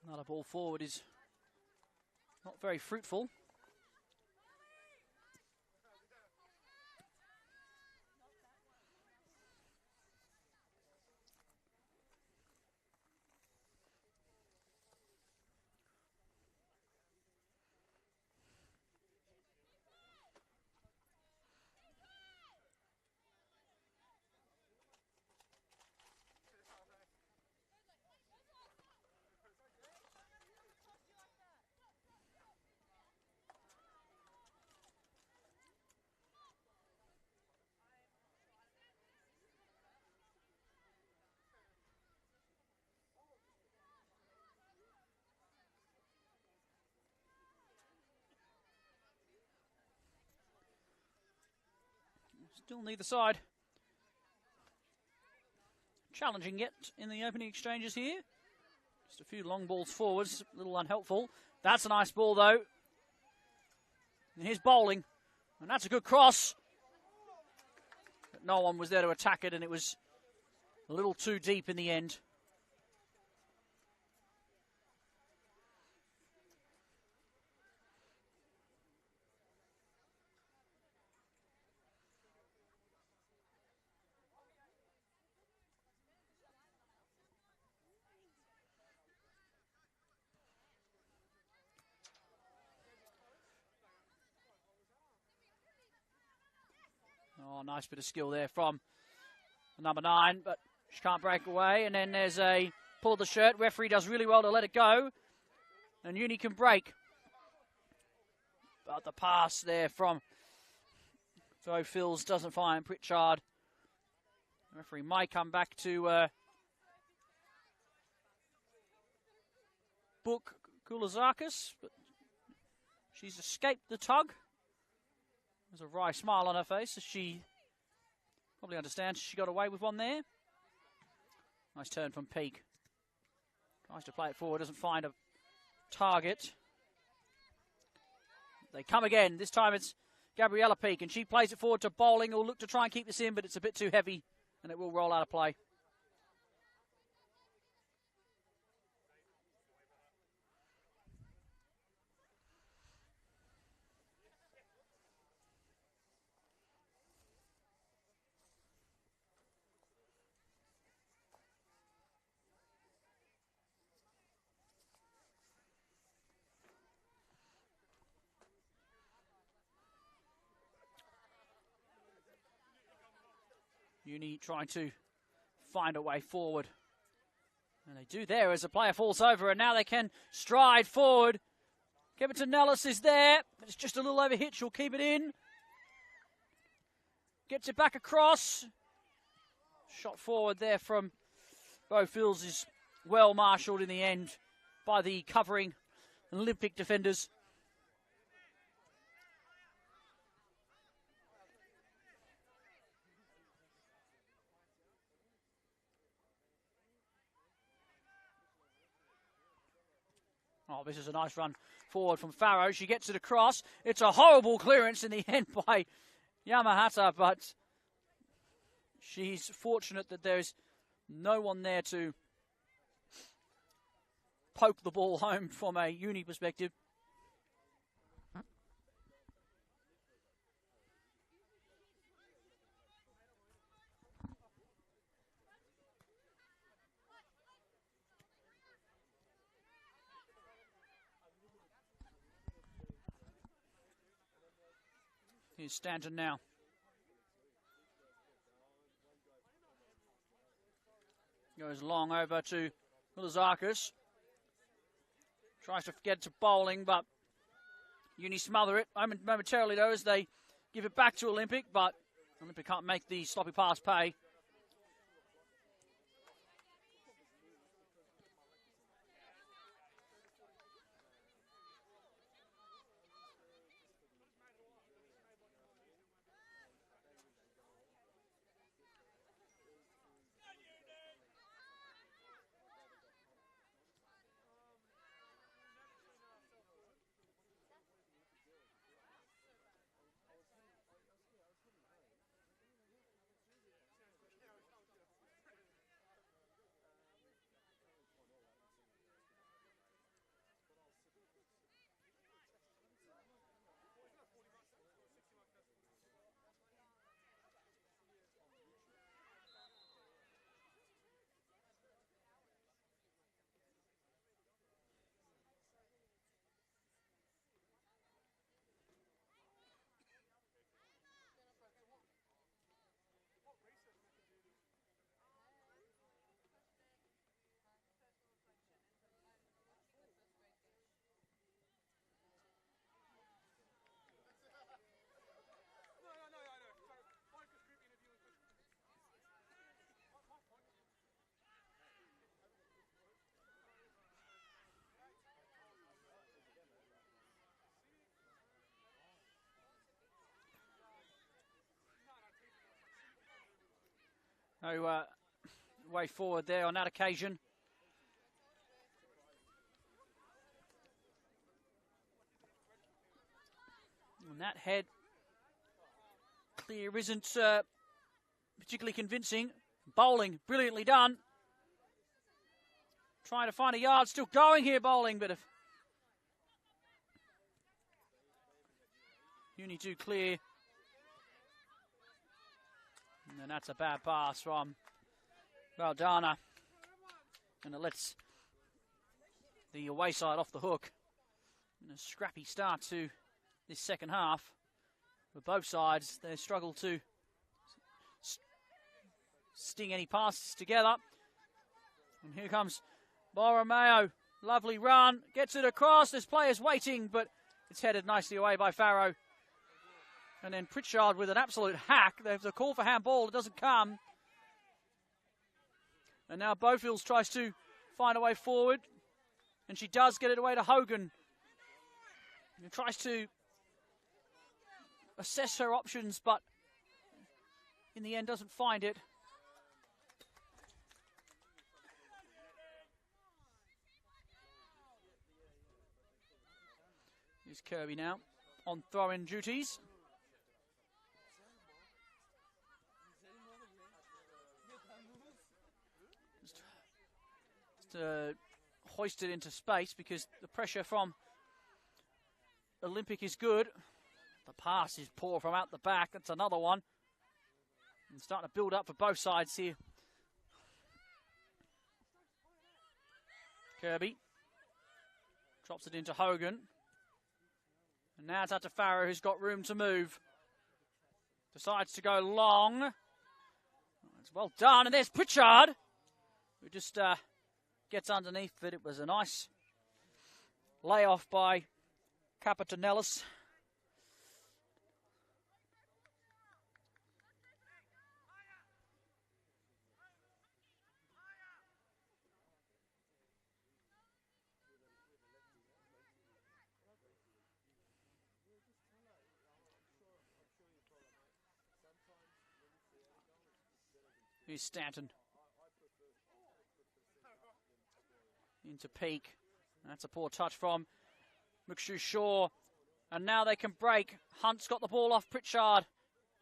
Another ball forward is not very fruitful. Still neither side challenging yet in the opening exchanges here. Just a few long balls forwards, a little unhelpful. That's a nice ball though. And here's bowling, and that's a good cross. But no one was there to attack it, and it was a little too deep in the end. nice bit of skill there from number 9, but she can't break away. And then there's a pull of the shirt. Referee does really well to let it go. And Uni can break. But the pass there from Zoe Phils doesn't find Pritchard. The referee might come back to book Koulazakis, but she's escaped the tug. There's a wry smile on her face as she probably understands she got away with one there. Nice turn from Peak. Tries to play it forward, doesn't find a target. They come again. This time it's Gabriella Peak, and she plays it forward to Bowling, who'll look to try and keep this in, but it's a bit too heavy, and it will roll out of play. Uni trying to find a way forward. And they do there as the player falls over, and now they can stride forward. Kevinton Nellis is there. It's just a little overhit. She'll keep it in. Gets it back across. Shot forward there from Bo Fields is well marshalled in the end by the covering Olympic defenders. Oh, this is a nice run forward from Farrow. She gets it across. It's a horrible clearance in the end by Yamahata, but she's fortunate that there's no one there to poke the ball home from a Uni perspective. Here's Stanton now. Goes long over to Koulazakis. Tries to get to Bowling, but Uni smother it momentarily, though, as they give it back to Olympic, but Olympic can't make the sloppy pass pay. No way forward there on that occasion. And that head clear isn't particularly convincing. Bowling, brilliantly done. Trying to find a yard, still going here, Bowling, but if Uni do clear. And then that's a bad pass from Valdana. And it lets the away side off the hook. And a scrappy start to this second half. For both sides, they struggle to sting any passes together. And here comes Borromeo. Lovely run. Gets it across. There's players waiting, but it's headed nicely away by Farrow. And then Pritchard with an absolute hack. There's a call for handball. It doesn't come. And now Bowfields tries to find a way forward. And she does get it away to Hogan. He tries to assess her options, but in the end doesn't find it. Here's Kirby now on throw-in duties. Just hoist it into space because the pressure from Olympic is good. The pass is poor from out the back. That's another one. And starting to build up for both sides here. Kirby drops it into Hogan. And now it's out to Farrow, who's got room to move. Decides to go long. It's well done. And there's Pritchard, who just gets underneath, but it was a nice layoff by Capitanellis. Here's Stanton. Into Peak. That's a poor touch from McShue Shaw. And now they can break. Hunt's got the ball off Pritchard.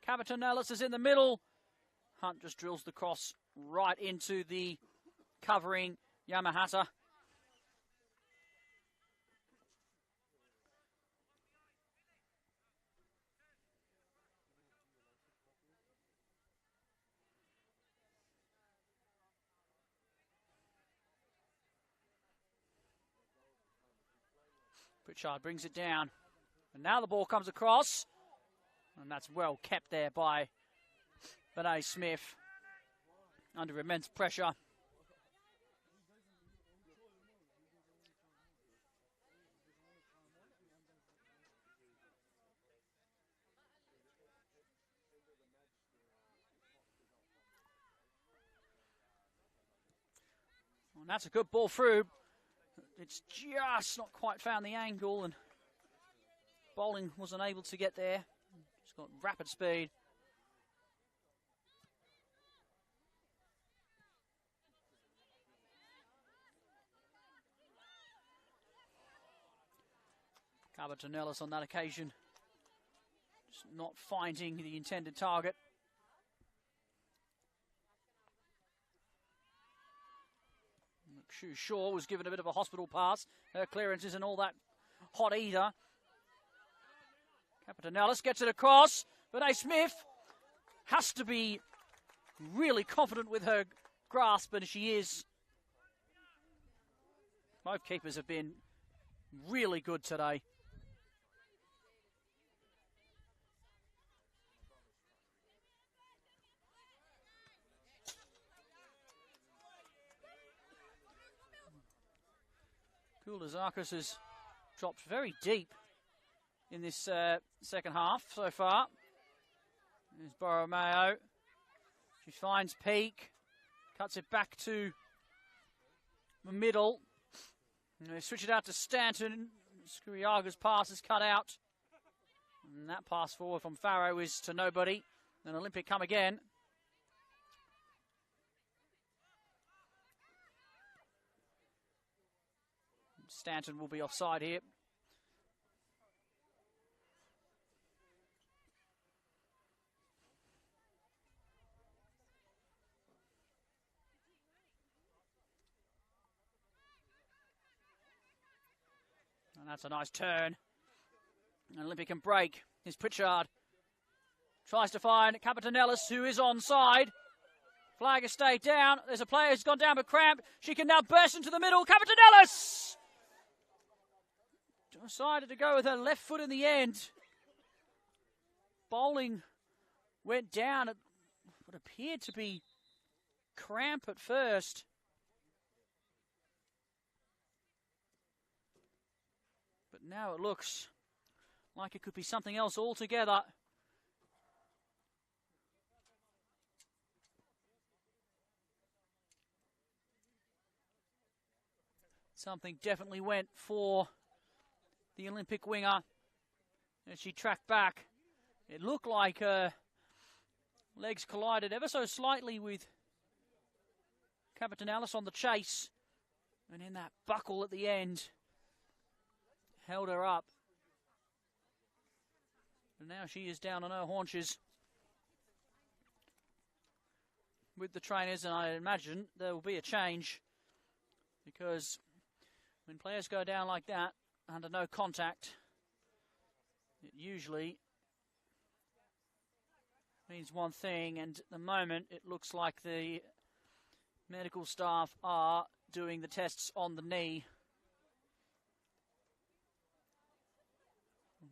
Capitanellis is in the middle. Hunt just drills the cross right into the covering Yamahata. Pritchard brings it down. And now the ball comes across. And that's well kept there by Benet Smith. Under immense pressure. And that's a good ball through. It's just not quite found the angle, and Bowling wasn't able to get there. It's got rapid speed. Capitanellis on that occasion just not finding the intended target. McShue Shaw was given a bit of a hospital pass. Her clearance isn't all that hot either. Capitanellis gets it across. Benet Smith has to be really confident with her grasp, and she is. Both keepers have been really good today. Koulazakis has dropped very deep in this second half so far. There's Borromeo. She finds Peak. Cuts it back to the middle. And they switch it out to Stanton. Skuriaga's pass is cut out. And that pass forward from Farrow is to nobody. And Olympic come again. Stanton will be offside here. And that's a nice turn. And Olympic can break. Here's Pritchard. Tries to find Capitanellis, who is onside. Flag has stayed down. There's a player who's gone down with cramp. She can now burst into the middle. Capitanellis! Decided to go with her left foot in the end. Bowling went down at what appeared to be cramp at first. But now it looks like it could be something else altogether. Something definitely went for the Olympic winger as she tracked back. It looked like her legs collided ever so slightly with Capitanalis on the chase. And in that buckle at the end, held her up. And now she is down on her haunches with the trainers, and I imagine there will be a change, because when players go down like that under no contact, it usually means one thing, and at the moment it looks like the medical staff are doing the tests on the knee.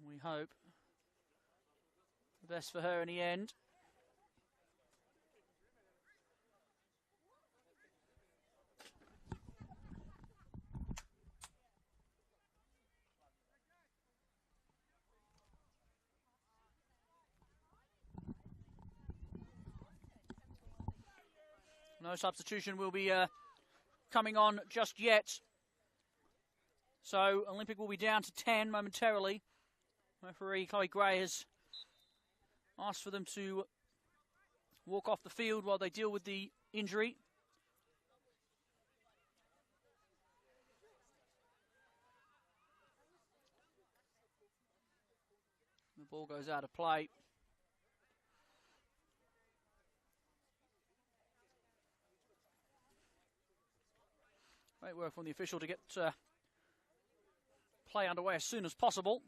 We hope the best for her in the end. No substitution will be coming on just yet. So Olympic will be down to 10 momentarily. Referee Chloe Gray has asked for them to walk off the field while they deal with the injury. The ball goes out of play. Great work from the official to get play underway as soon as possible.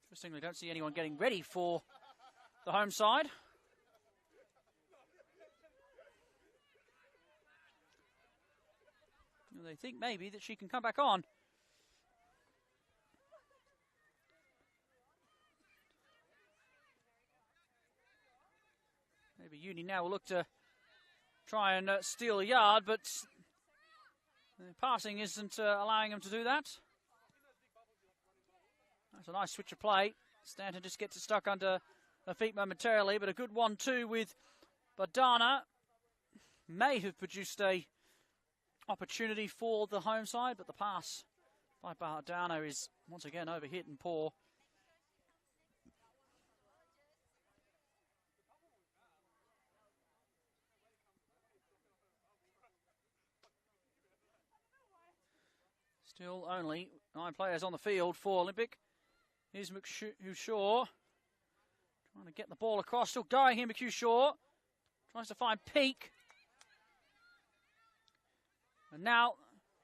Interestingly, don't see anyone getting ready for the home side. They think maybe that she can come back on. Maybe Uni now will look to try and steal a yard, but the passing isn't allowing him to do that. That's a nice switch of play. Stanton just gets it stuck under her feet momentarily, but a good 1-2 with Badana may have produced a opportunity for the home side, but the pass by Badana is once again overhit and poor. Still only 9 players on the field for Olympic. Here's McHugh trying to get the ball across. Still going here, McHugh tries to find Peak. And now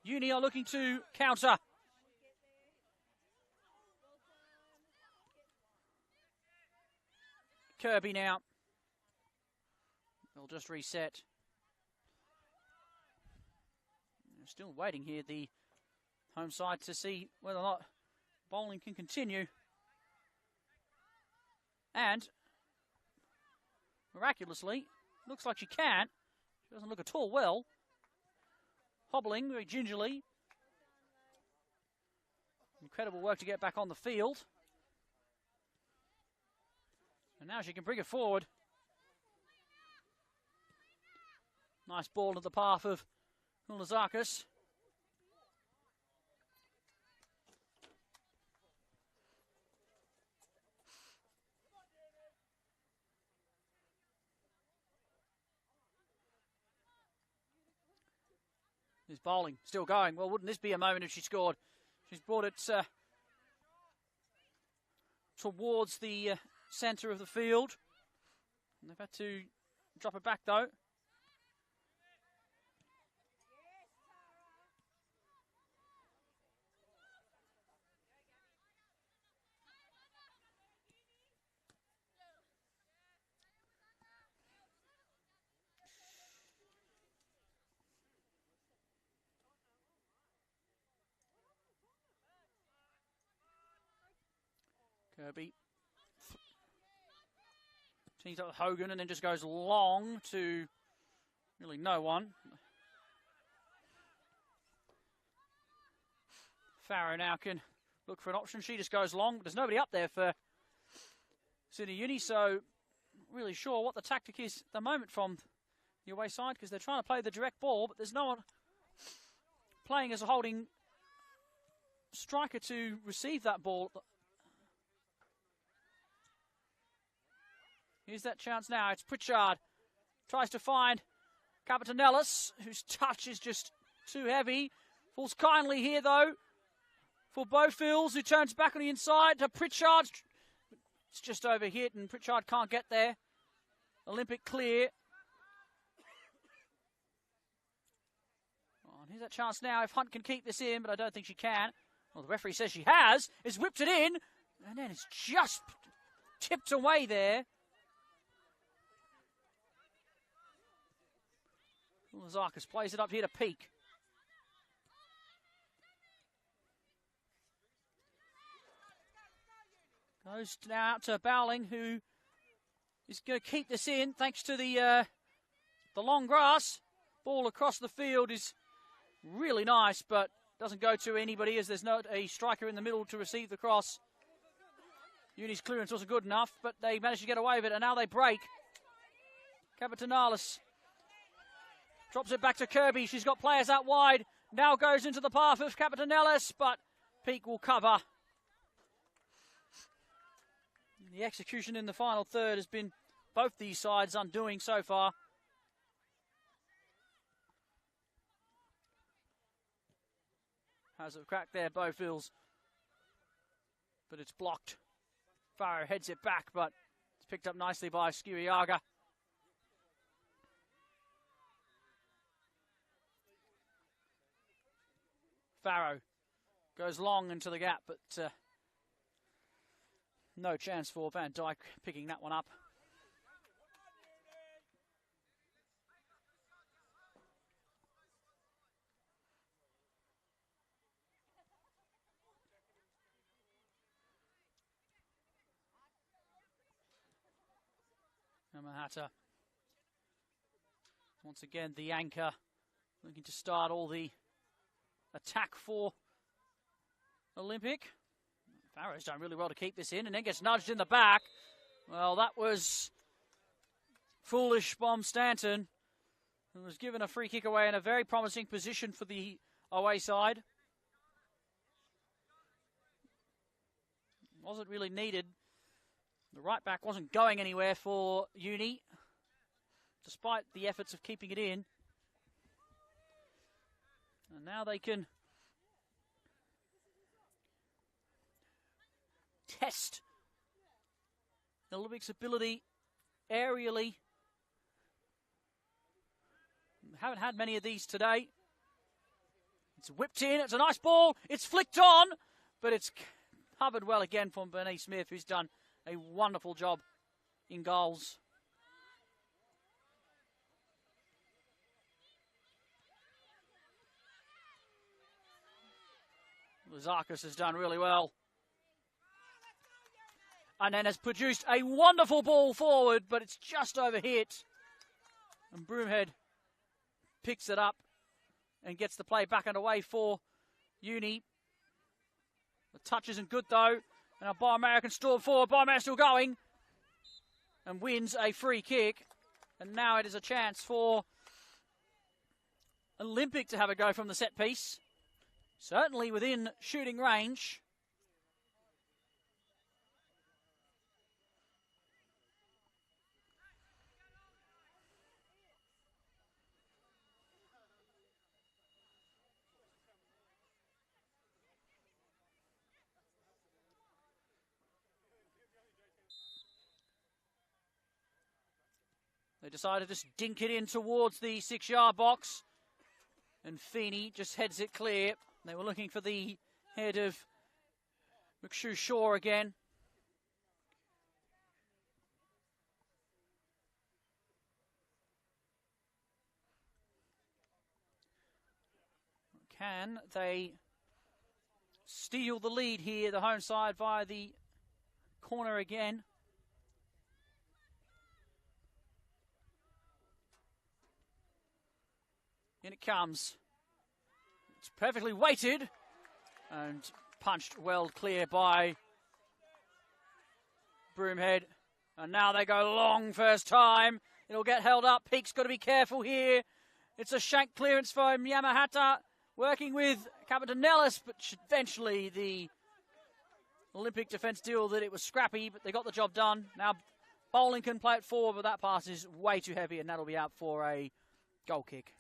Uni are looking to counter. Kirby now. They'll just reset. They're still waiting here, the home side, to see whether or not bowling can continue. And miraculously, looks like she can. She doesn't look at all well. Hobbling very gingerly. Incredible work to get back on the field. And now she can bring it forward. Nice ball into the path of Hulazakis. His bowling still going. Well, wouldn't this be a moment if she scored? She's brought it towards the centre of the field. And they've had to drop it back, though. Kirby Teams up with Hogan and then just goes long to really no one. Farrow now can look for an option. She just goes long. There's nobody up there for Sydney Uni, so not really sure what the tactic is at the moment from the away side, because they're trying to play the direct ball, but there's no one playing as a holding striker to receive that ball. Here's that chance now. It's Pritchard. Tries to find Capitanellis, whose touch is just too heavy. Falls kindly here, though, for Bowfields, who turns back on the inside to Pritchard. It's just overhit, and Pritchard can't get there. Olympic clear. Oh, and here's that chance now if Hunt can keep this in, but I don't think she can. Well, the referee says she has. It's whipped it in, and then it's just tipped away there. Lazarkis plays it up here to Peak. Goes now out to Bowling, who is going to keep this in thanks to the long grass. Ball across the field is really nice, but doesn't go to anybody as there's not a striker in the middle to receive the cross. Uni's clearance wasn't good enough, but they managed to get away with it, and now they break. Capitanalis drops it back to Kirby. She's got players out wide. Now goes into the path of Capitanellis, but Peak will cover. The execution in the final third has been both these sides undoing so far. Has a crack there, Bowfields. But it's blocked. Farrow heads it back, but it's picked up nicely by Skiriaga. Farrow goes long into the gap, but no chance for Van Dijk picking that one up. Yamahata, once again the anchor, looking to start all the attack for Olympic. Farrow's done really well to keep this in and then gets nudged in the back. Well, that was foolish Bomb Stanton, who was given a free kick away in a very promising position for the away side. Wasn't really needed. The right back wasn't going anywhere for Uni, despite the efforts of keeping it in. And now they can test the Olympic's ability aerially. Haven't had many of these today. It's whipped in. It's a nice ball. It's flicked on, but it's covered well again from Bernice Smith, who's done a wonderful job in goals. Lazarkis has done really well. And then has produced a wonderful ball forward, but it's just overhit. And Broomhead picks it up and gets the play back underway for Uni. The touch isn't good though. And now Bar can storm forward. Bar still going. And wins a free kick. And now it is a chance for Olympic to have a go from the set piece. Certainly within shooting range. They decided to just dink it in towards the 6-yard box. And Feeney just heads it clear. They were looking for the head of McShue Shaw again. Can they steal the lead here, the home side, via the corner again? In it comes. It's perfectly weighted and punched well clear by Broomhead. And now they go long first time. It'll get held up. Peake's got to be careful here. It's a shank clearance from Yamahata, working with Captain Nellis, but eventually the Olympic defence deal that it was scrappy, but they got the job done. Now Bowling can play it forward, but that pass is way too heavy, and that'll be out for a goal kick.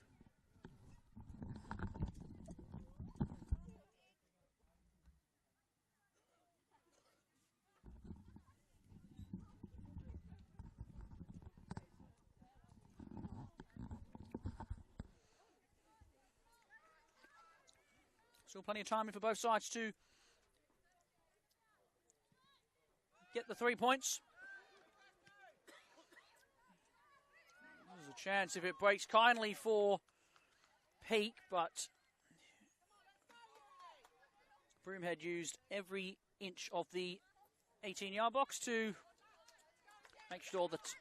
Still plenty of time for both sides to get the 3 points. There's a chance if it breaks kindly for Peake, but Broomhead used every inch of the 18-yard box to make sure that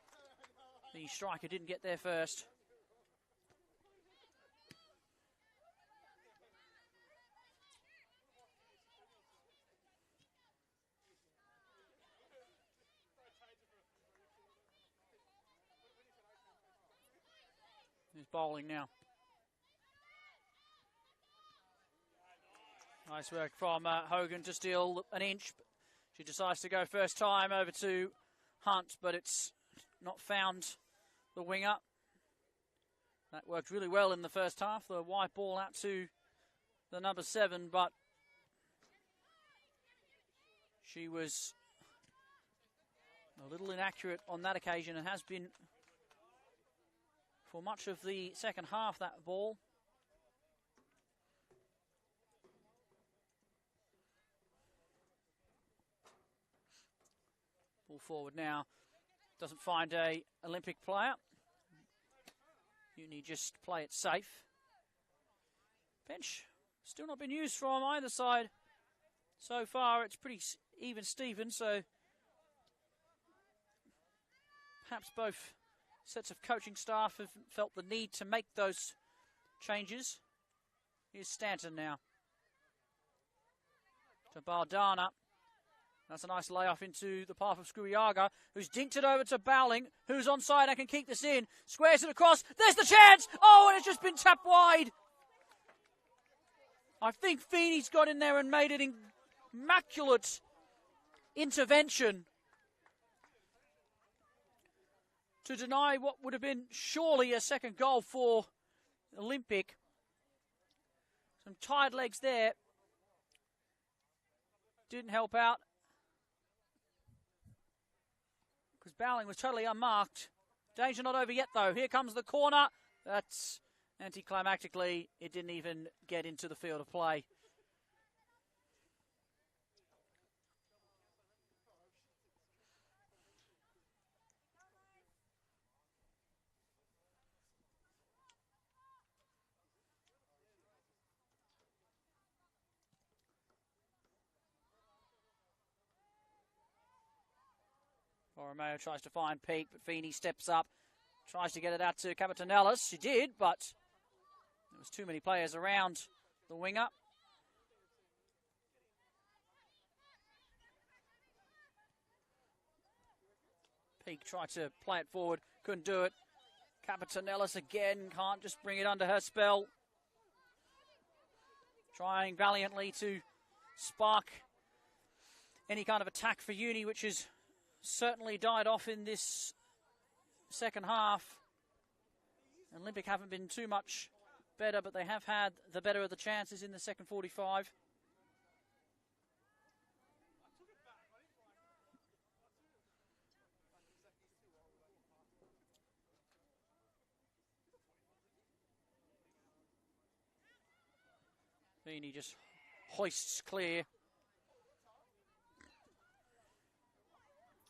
the striker didn't get there first. He's bowling now. Nice work from Hogan to steal an inch. She decides to go first time over to Hunt, but it's not found the winger. That worked really well in the first half. The white ball out to the number 7, but she was a little inaccurate on that occasion and has been for much of the second half, that ball. Ball forward now. Doesn't find a Olympic player. Uni just play it safe. Bench still not been used from either side so far. It's pretty even Steven, so perhaps both sets of coaching staff have felt the need to make those changes. Here's Stanton now. To Bardana. That's a nice layoff into the path of Skuriaga, who's dinked it over to Bowling, who's onside and can keep this in. Squares it across. There's the chance! Oh, and it's just been tapped wide. I think Feeney's got in there and made an immaculate intervention to deny what would have been surely a second goal for Olympic. Some tired legs there. Didn't help out, because Bowling was totally unmarked. Danger not over yet, though. Here comes the corner. That's anticlimactically, it didn't even get into the field of play. Romeo tries to find Peake, but Feeney steps up, tries to get it out to Capitanellis. She did, but there was too many players around the winger. Peake tried to play it forward, couldn't do it. Capitanellis again, can't just bring it under her spell. Trying valiantly to spark any kind of attack for Uni, which is certainly died off in this second half. Olympic haven't been too much better, but they have had the better of the chances in the second 45. Feeney just hoists clear.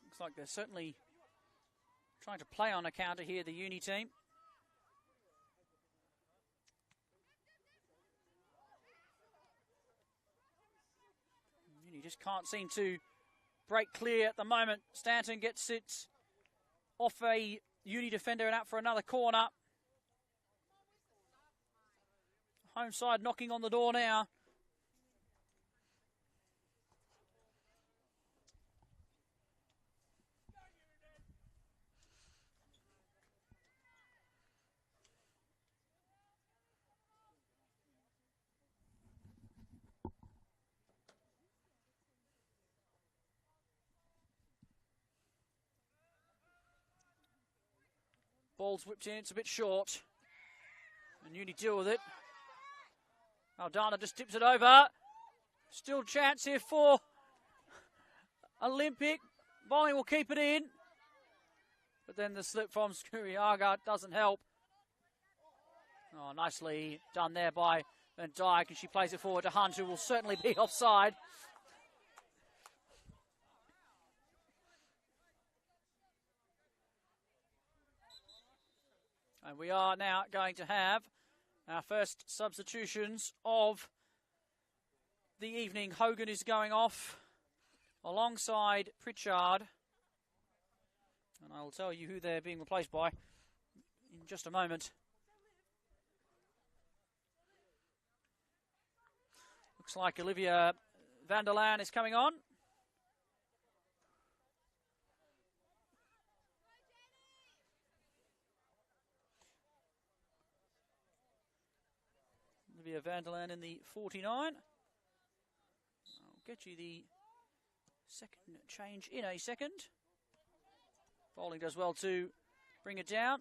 Looks like they're certainly trying to play on a counter here, the Uni team. Uni just can't seem to break clear at the moment. Stanton gets it off a Uni defender and out for another corner. Home side knocking on the door now. Ball's whipped in, it's a bit short. And Uni deal with it. Aldana just tips it over. Still chance here for Olympic. Bowling will keep it in. But then the slip from Skuriaga doesn't help. Oh, nicely done there by Van Dijk. And she plays it forward to Hunt, who will certainly be offside. And we are now going to have our first substitutions of the evening. Hogan is going off alongside Pritchard. And I'll tell you who they're being replaced by in just a moment. Looks like Olivia van der Laan is coming on. Olivia van der Laan in the 49. I'll get you the second change in a second. Bowling does well to bring it down.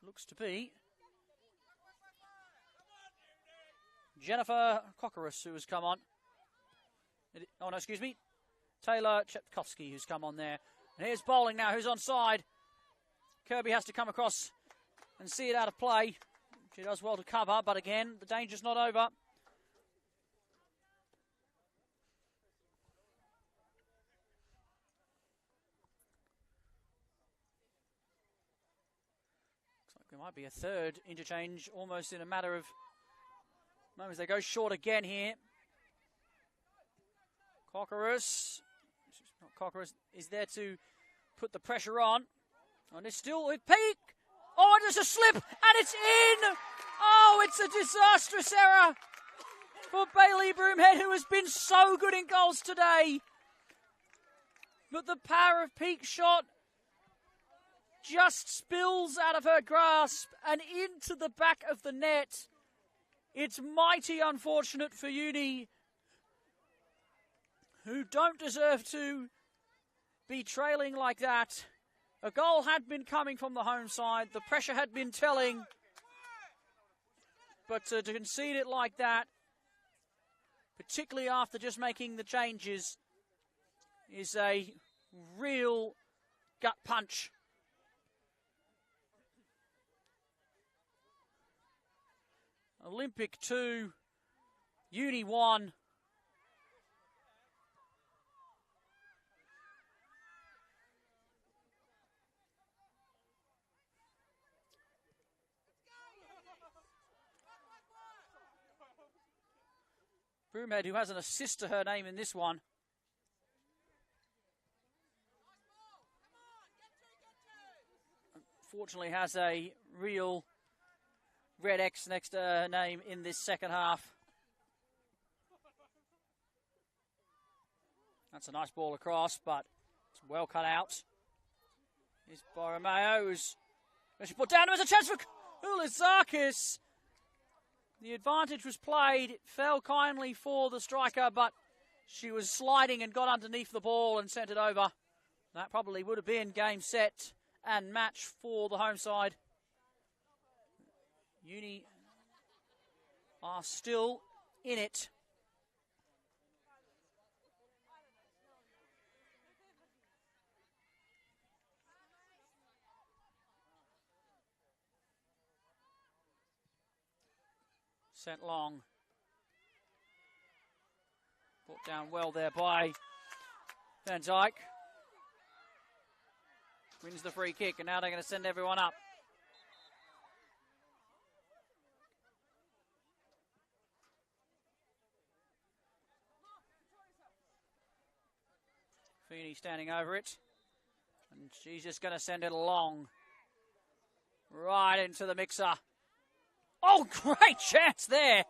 Looks to be Jennifer Kokorus who has come on. Oh no, excuse me. Taylor Chepkovsky who's come on there. And here's bowling now, who's onside. Kirby has to come across and see it out of play. She does well to cover, but again, the danger's not over. Looks like there might be a third interchange almost in a matter of moments. They go short again here. Kokorus. Not Cockers, is there to put the pressure on. And it's still with Peak. Oh, and there's a slip, and it's in! Oh, it's a disastrous error for Bailey Broomhead, who has been so good in goals today. But the power of Peak's shot just spills out of her grasp and into the back of the net. It's mighty unfortunate for Uni, who don't deserve to be trailing like that. A goal had been coming from the home side. The pressure had been telling. But to concede it like that, particularly after just making the changes, is a real gut punch. Olympic 2, Uni 1. Broomhead, who has an assist to her name in this one. Unfortunately has a real red X next to her name in this second half. That's a nice ball across, but it's well cut out. Here's Borromeo, who's put down. There's a chance for Ulizakis. The advantage was played. It fell kindly for the striker, but she was sliding and got underneath the ball and sent it over. That probably would have been game, set, and match for the home side. Uni are still in it. Sent long. Brought down well there by Van Dijk. Wins the free kick, and now they're going to send everyone up. Feeney standing over it. And she's just going to send it along. Right into the mixer. Oh, great chance there.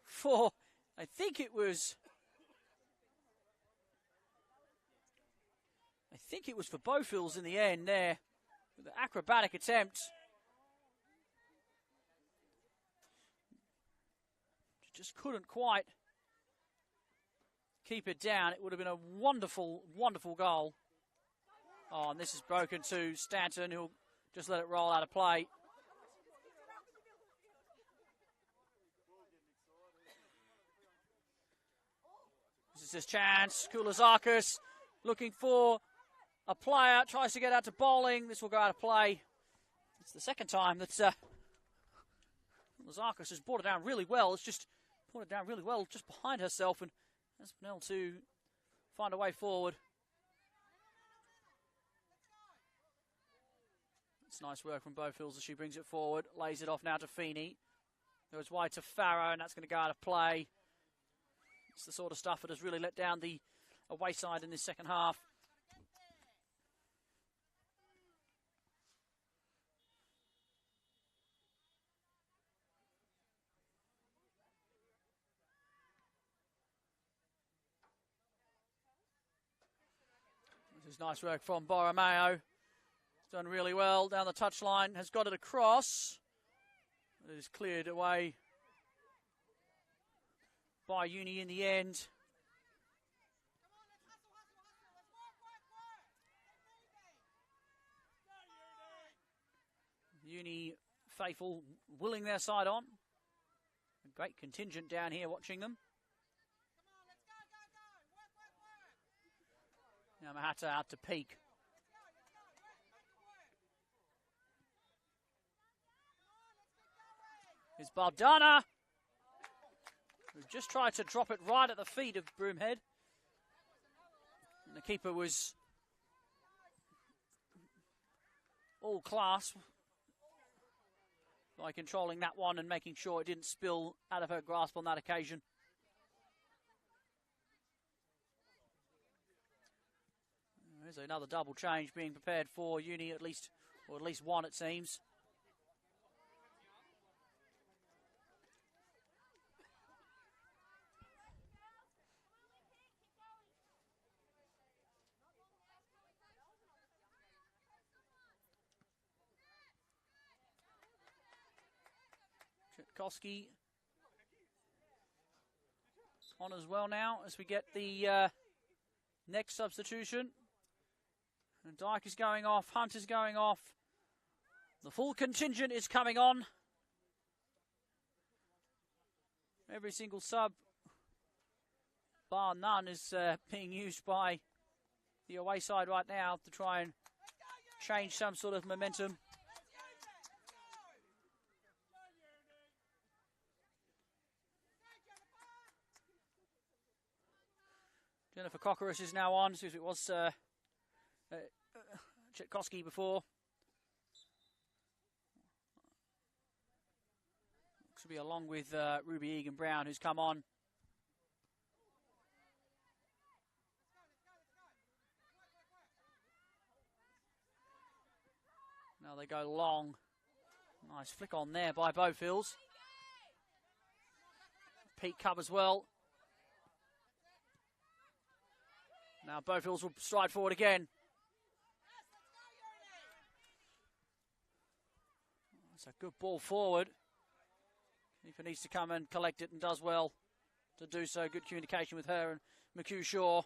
For, I think it was for Bowfields in the end there. With the acrobatic attempt. She just couldn't quite keep it down. It would have been a wonderful, wonderful goal. Oh, and this is broken to Stanton, who'll just let it roll out of play. This is his chance. Koulazakis looking for a player, tries to get out to bowling. This will go out of play. It's the second time that Koulazakis has brought it down really well. It's just brought it down really well just behind herself and has been able to find a way forward. It's nice work from Bowfields as she brings it forward. Lays it off now to Feeney. Goes wide to Farrow, and that's going to go out of play. It's the sort of stuff that has really let down the away side in this second half. This is nice work from Borromeo. Done really well down the touchline, has got it across. It is cleared away by Uni in the end. Uni faithful willing their side on. A great contingent down here watching them. Yamahata out to peak. Here's Baldana, who just tried to drop it right at the feet of Broomhead. And the keeper was all class by controlling that one and making sure it didn't spill out of her grasp on that occasion. There's another double change being prepared for Uni, at least one it seems. Koski on as well now as we get the next substitution. And Dyke is going off, Hunt is going off. The full contingent is coming on. Every single sub, bar none, is being used by the away side right now to try and change some sort of momentum. Jennifer Cockerus is now on, so it was Chetkoski before. Looks to be along with Ruby Egan-Brown, who's come on. Now they go long. Nice flick on there by Bowfields. Pete covers well. Now Bowfields will stride forward again. It's a good ball forward. Keeper needs to come and collect it and does well to do so. Good communication with her and McHugh Shaw.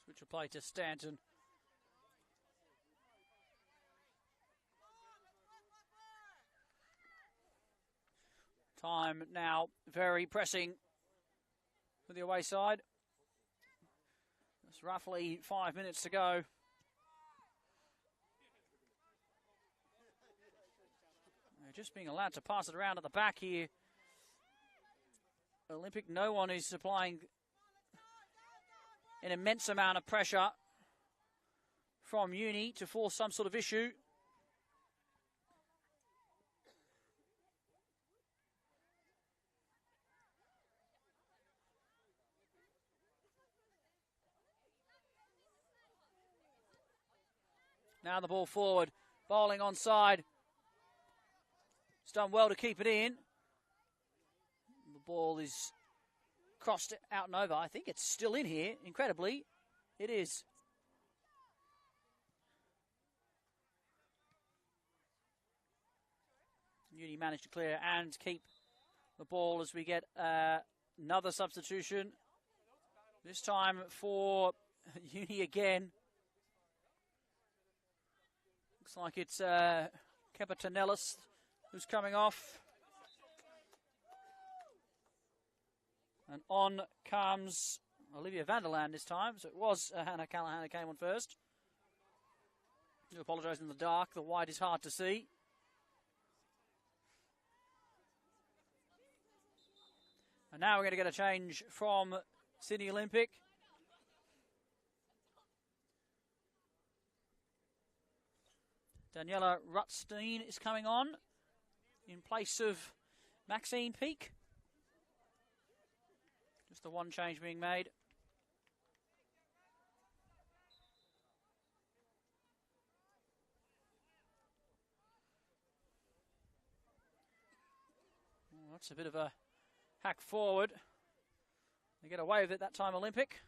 Switch of play to Stanton. Time now very pressing for the away side. There's roughly 5 minutes to go. They're just being allowed to pass it around at the back here. Olympic, no one is applying an immense amount of pressure from Uni to force some sort of issue. Now the ball forward, bowling onside. It's done well to keep it in. The ball is crossed out and over. I think it's still in here, incredibly. It is. Uni managed to clear and keep the ball as we get another substitution. This time for Uni again. Looks like it's Capatonellis who's coming off. And on comes Olivia Vanderland this time. So it was Hannah Callahan who came on first. I do apologise in the dark. The white is hard to see. And now we're going to get a change from Sydney Olympic. Daniela Rutstein is coming on in place of Maxine Peake. Just the one change being made. Well, that's a bit of a hack forward. They get away with it that time, Olympic.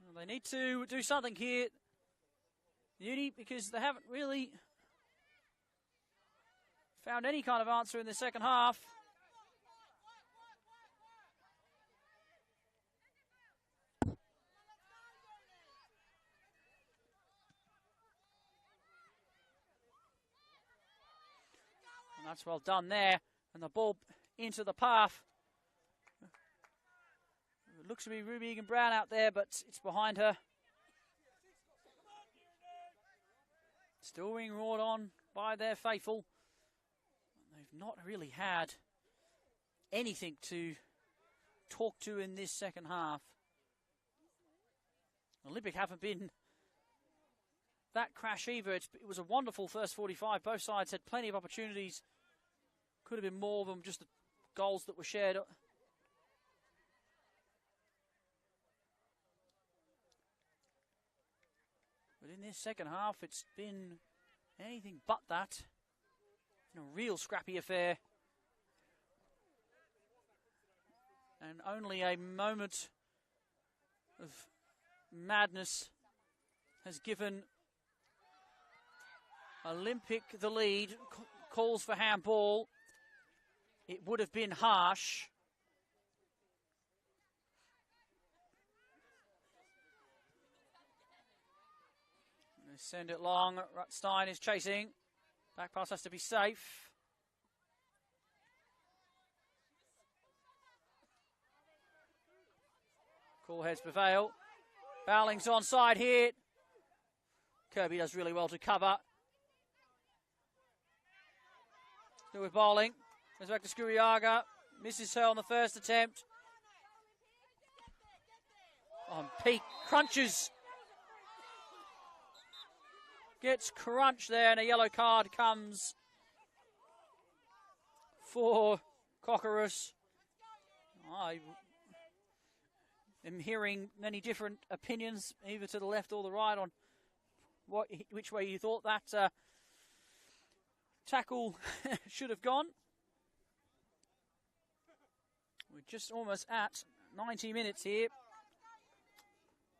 Well, they need to do something here, Uni, because they haven't really found any kind of answer in the second half. And that's well done there. And the ball into the path. It looks to be Ruby Egan Brown out there, but it's behind her. Still being roared on by their faithful. They've not really had anything to talk to in this second half. Olympic haven't been that crash either. It was a wonderful first 45. Both sides had plenty of opportunities. Could have been more than just the goals that were shared. But in this second half, it's been anything but that. It's been a real scrappy affair. And only a moment of madness has given Olympic the lead. Calls for handball. It would have been harsh. They send it long. Rutstein is chasing. Back pass has to be safe. Cool heads prevail. Bowling's onside here. Kirby does really well to cover. Still with Bowling. Goes back to Skuriaga. Misses her on the first attempt. On Peake. Crunches. Gets crunched there, and a yellow card comes for Cockerius. I am hearing many different opinions, either to the left or the right, on which way you thought that tackle should have gone. We're just almost at 90 minutes here.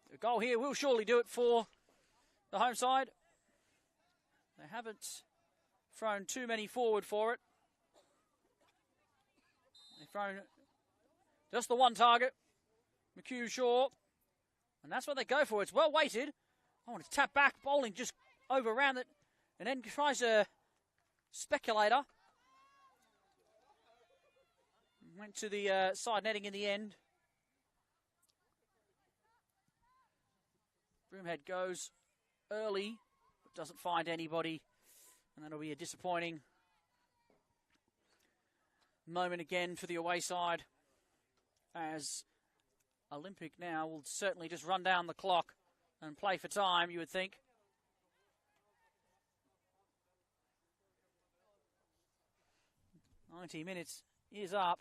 The goal here will surely do it for the home side. They haven't thrown too many forward for it. They've thrown just the one target, McHugh Shaw. And that's what they go for. It's well weighted. Oh, and it's tapped back. Bowling just overran it. And then tries a speculator. Went to the side netting in the end. Broomhead goes early, but doesn't find anybody. And that'll be a disappointing moment again for the away side, as Olympic now will certainly just run down the clock and play for time, you would think. "90 minutes is up.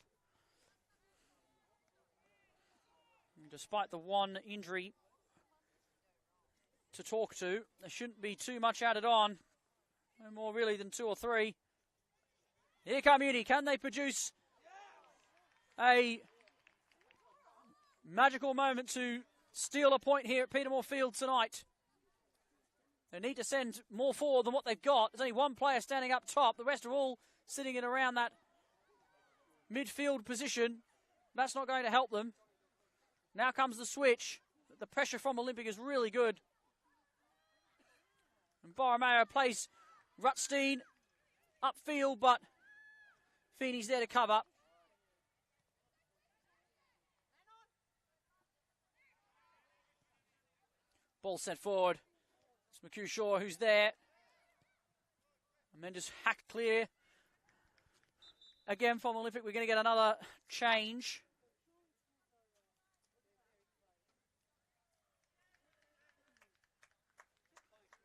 And despite the one injury to talk to, there shouldn't be too much added on. No more really than 2 or 3. Here come Uni. Can they produce a magical moment to steal a point here at Petermore Field tonight? They need to send more forward than what they've got. There's only one player standing up top. The rest are all sitting in around that midfield position. That's not going to help them. Now comes the switch. The pressure from Olympic is really good. And Borromeo plays Rutstein upfield, but Feeney's there to cover. Ball sent forward. It's McHugh Shaw who's there. And then just hacked clear. Again from Olympic, we're going to get another change.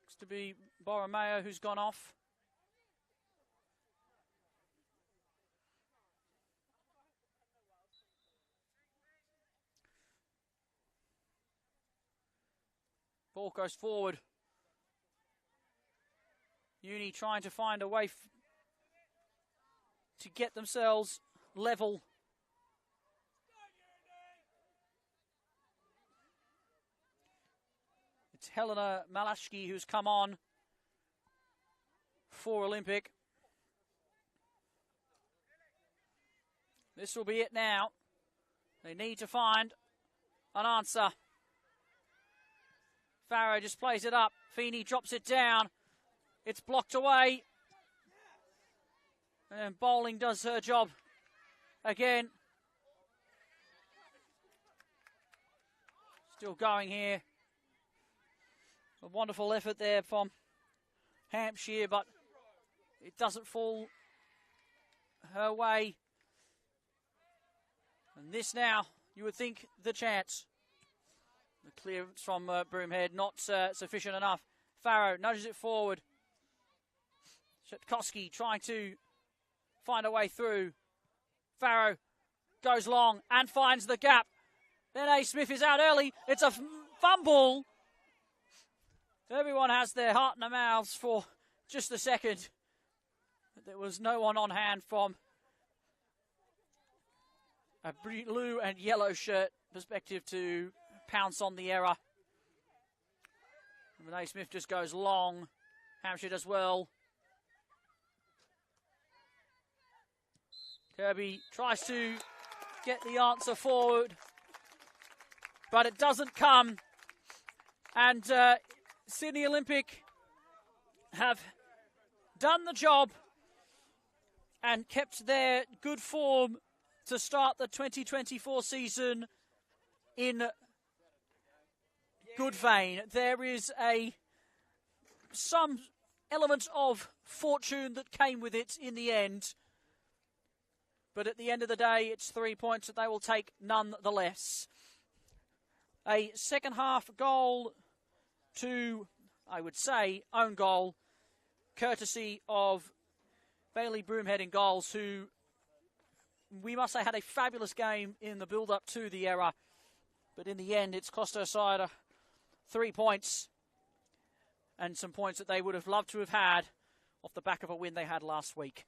Looks to be Borromeo who's gone off. Ball goes forward. Uni trying to find a way to get themselves level. It's Helena Malashki who's come on for Olympic. This will be it now. They need to find an answer. Farrow just plays it up. Feeney drops it down. It's blocked away. And Bowling does her job again. Still going here. A wonderful effort there from Hampshire, but it doesn't fall her way. And this now, you would think, the chance. The clearance from Broomhead, not sufficient enough. Farrow nudges it forward. Shetkoski trying to find a way through. Farrow goes long and finds the gap. Then A. Smith is out early. It's a fumble. Everyone has their heart in their mouths for just a second. But there was no one on hand from a blue and yellow shirt perspective to pounce on the error. And A. Smith just goes long. Hampshire does well. Kirby tries to get the answer forward, but it doesn't come. And Sydney Olympic have done the job and kept their good form to start the 2024 season in good vein. There is some element of fortune that came with it in the end. But at the end of the day, it's 3 points that they will take nonetheless. A second half goal to, I would say, own goal, courtesy of Bailey Broomhead in goals, who we must say had a fabulous game in the build-up to the error. But in the end, it's cost her side 3 points and some points that they would have loved to have had off the back of a win they had last week.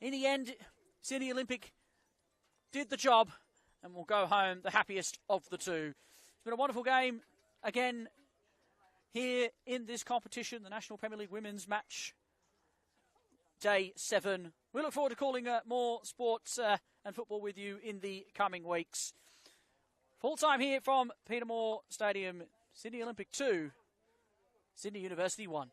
In the end, Sydney Olympic did the job and will go home the happiest of the two. It's been a wonderful game again here in this competition, the National Premier League Women's Match Day 7. We look forward to calling more sports and football with you in the coming weeks. Full time here from Petermore Stadium, Sydney Olympic 2, Sydney University 1.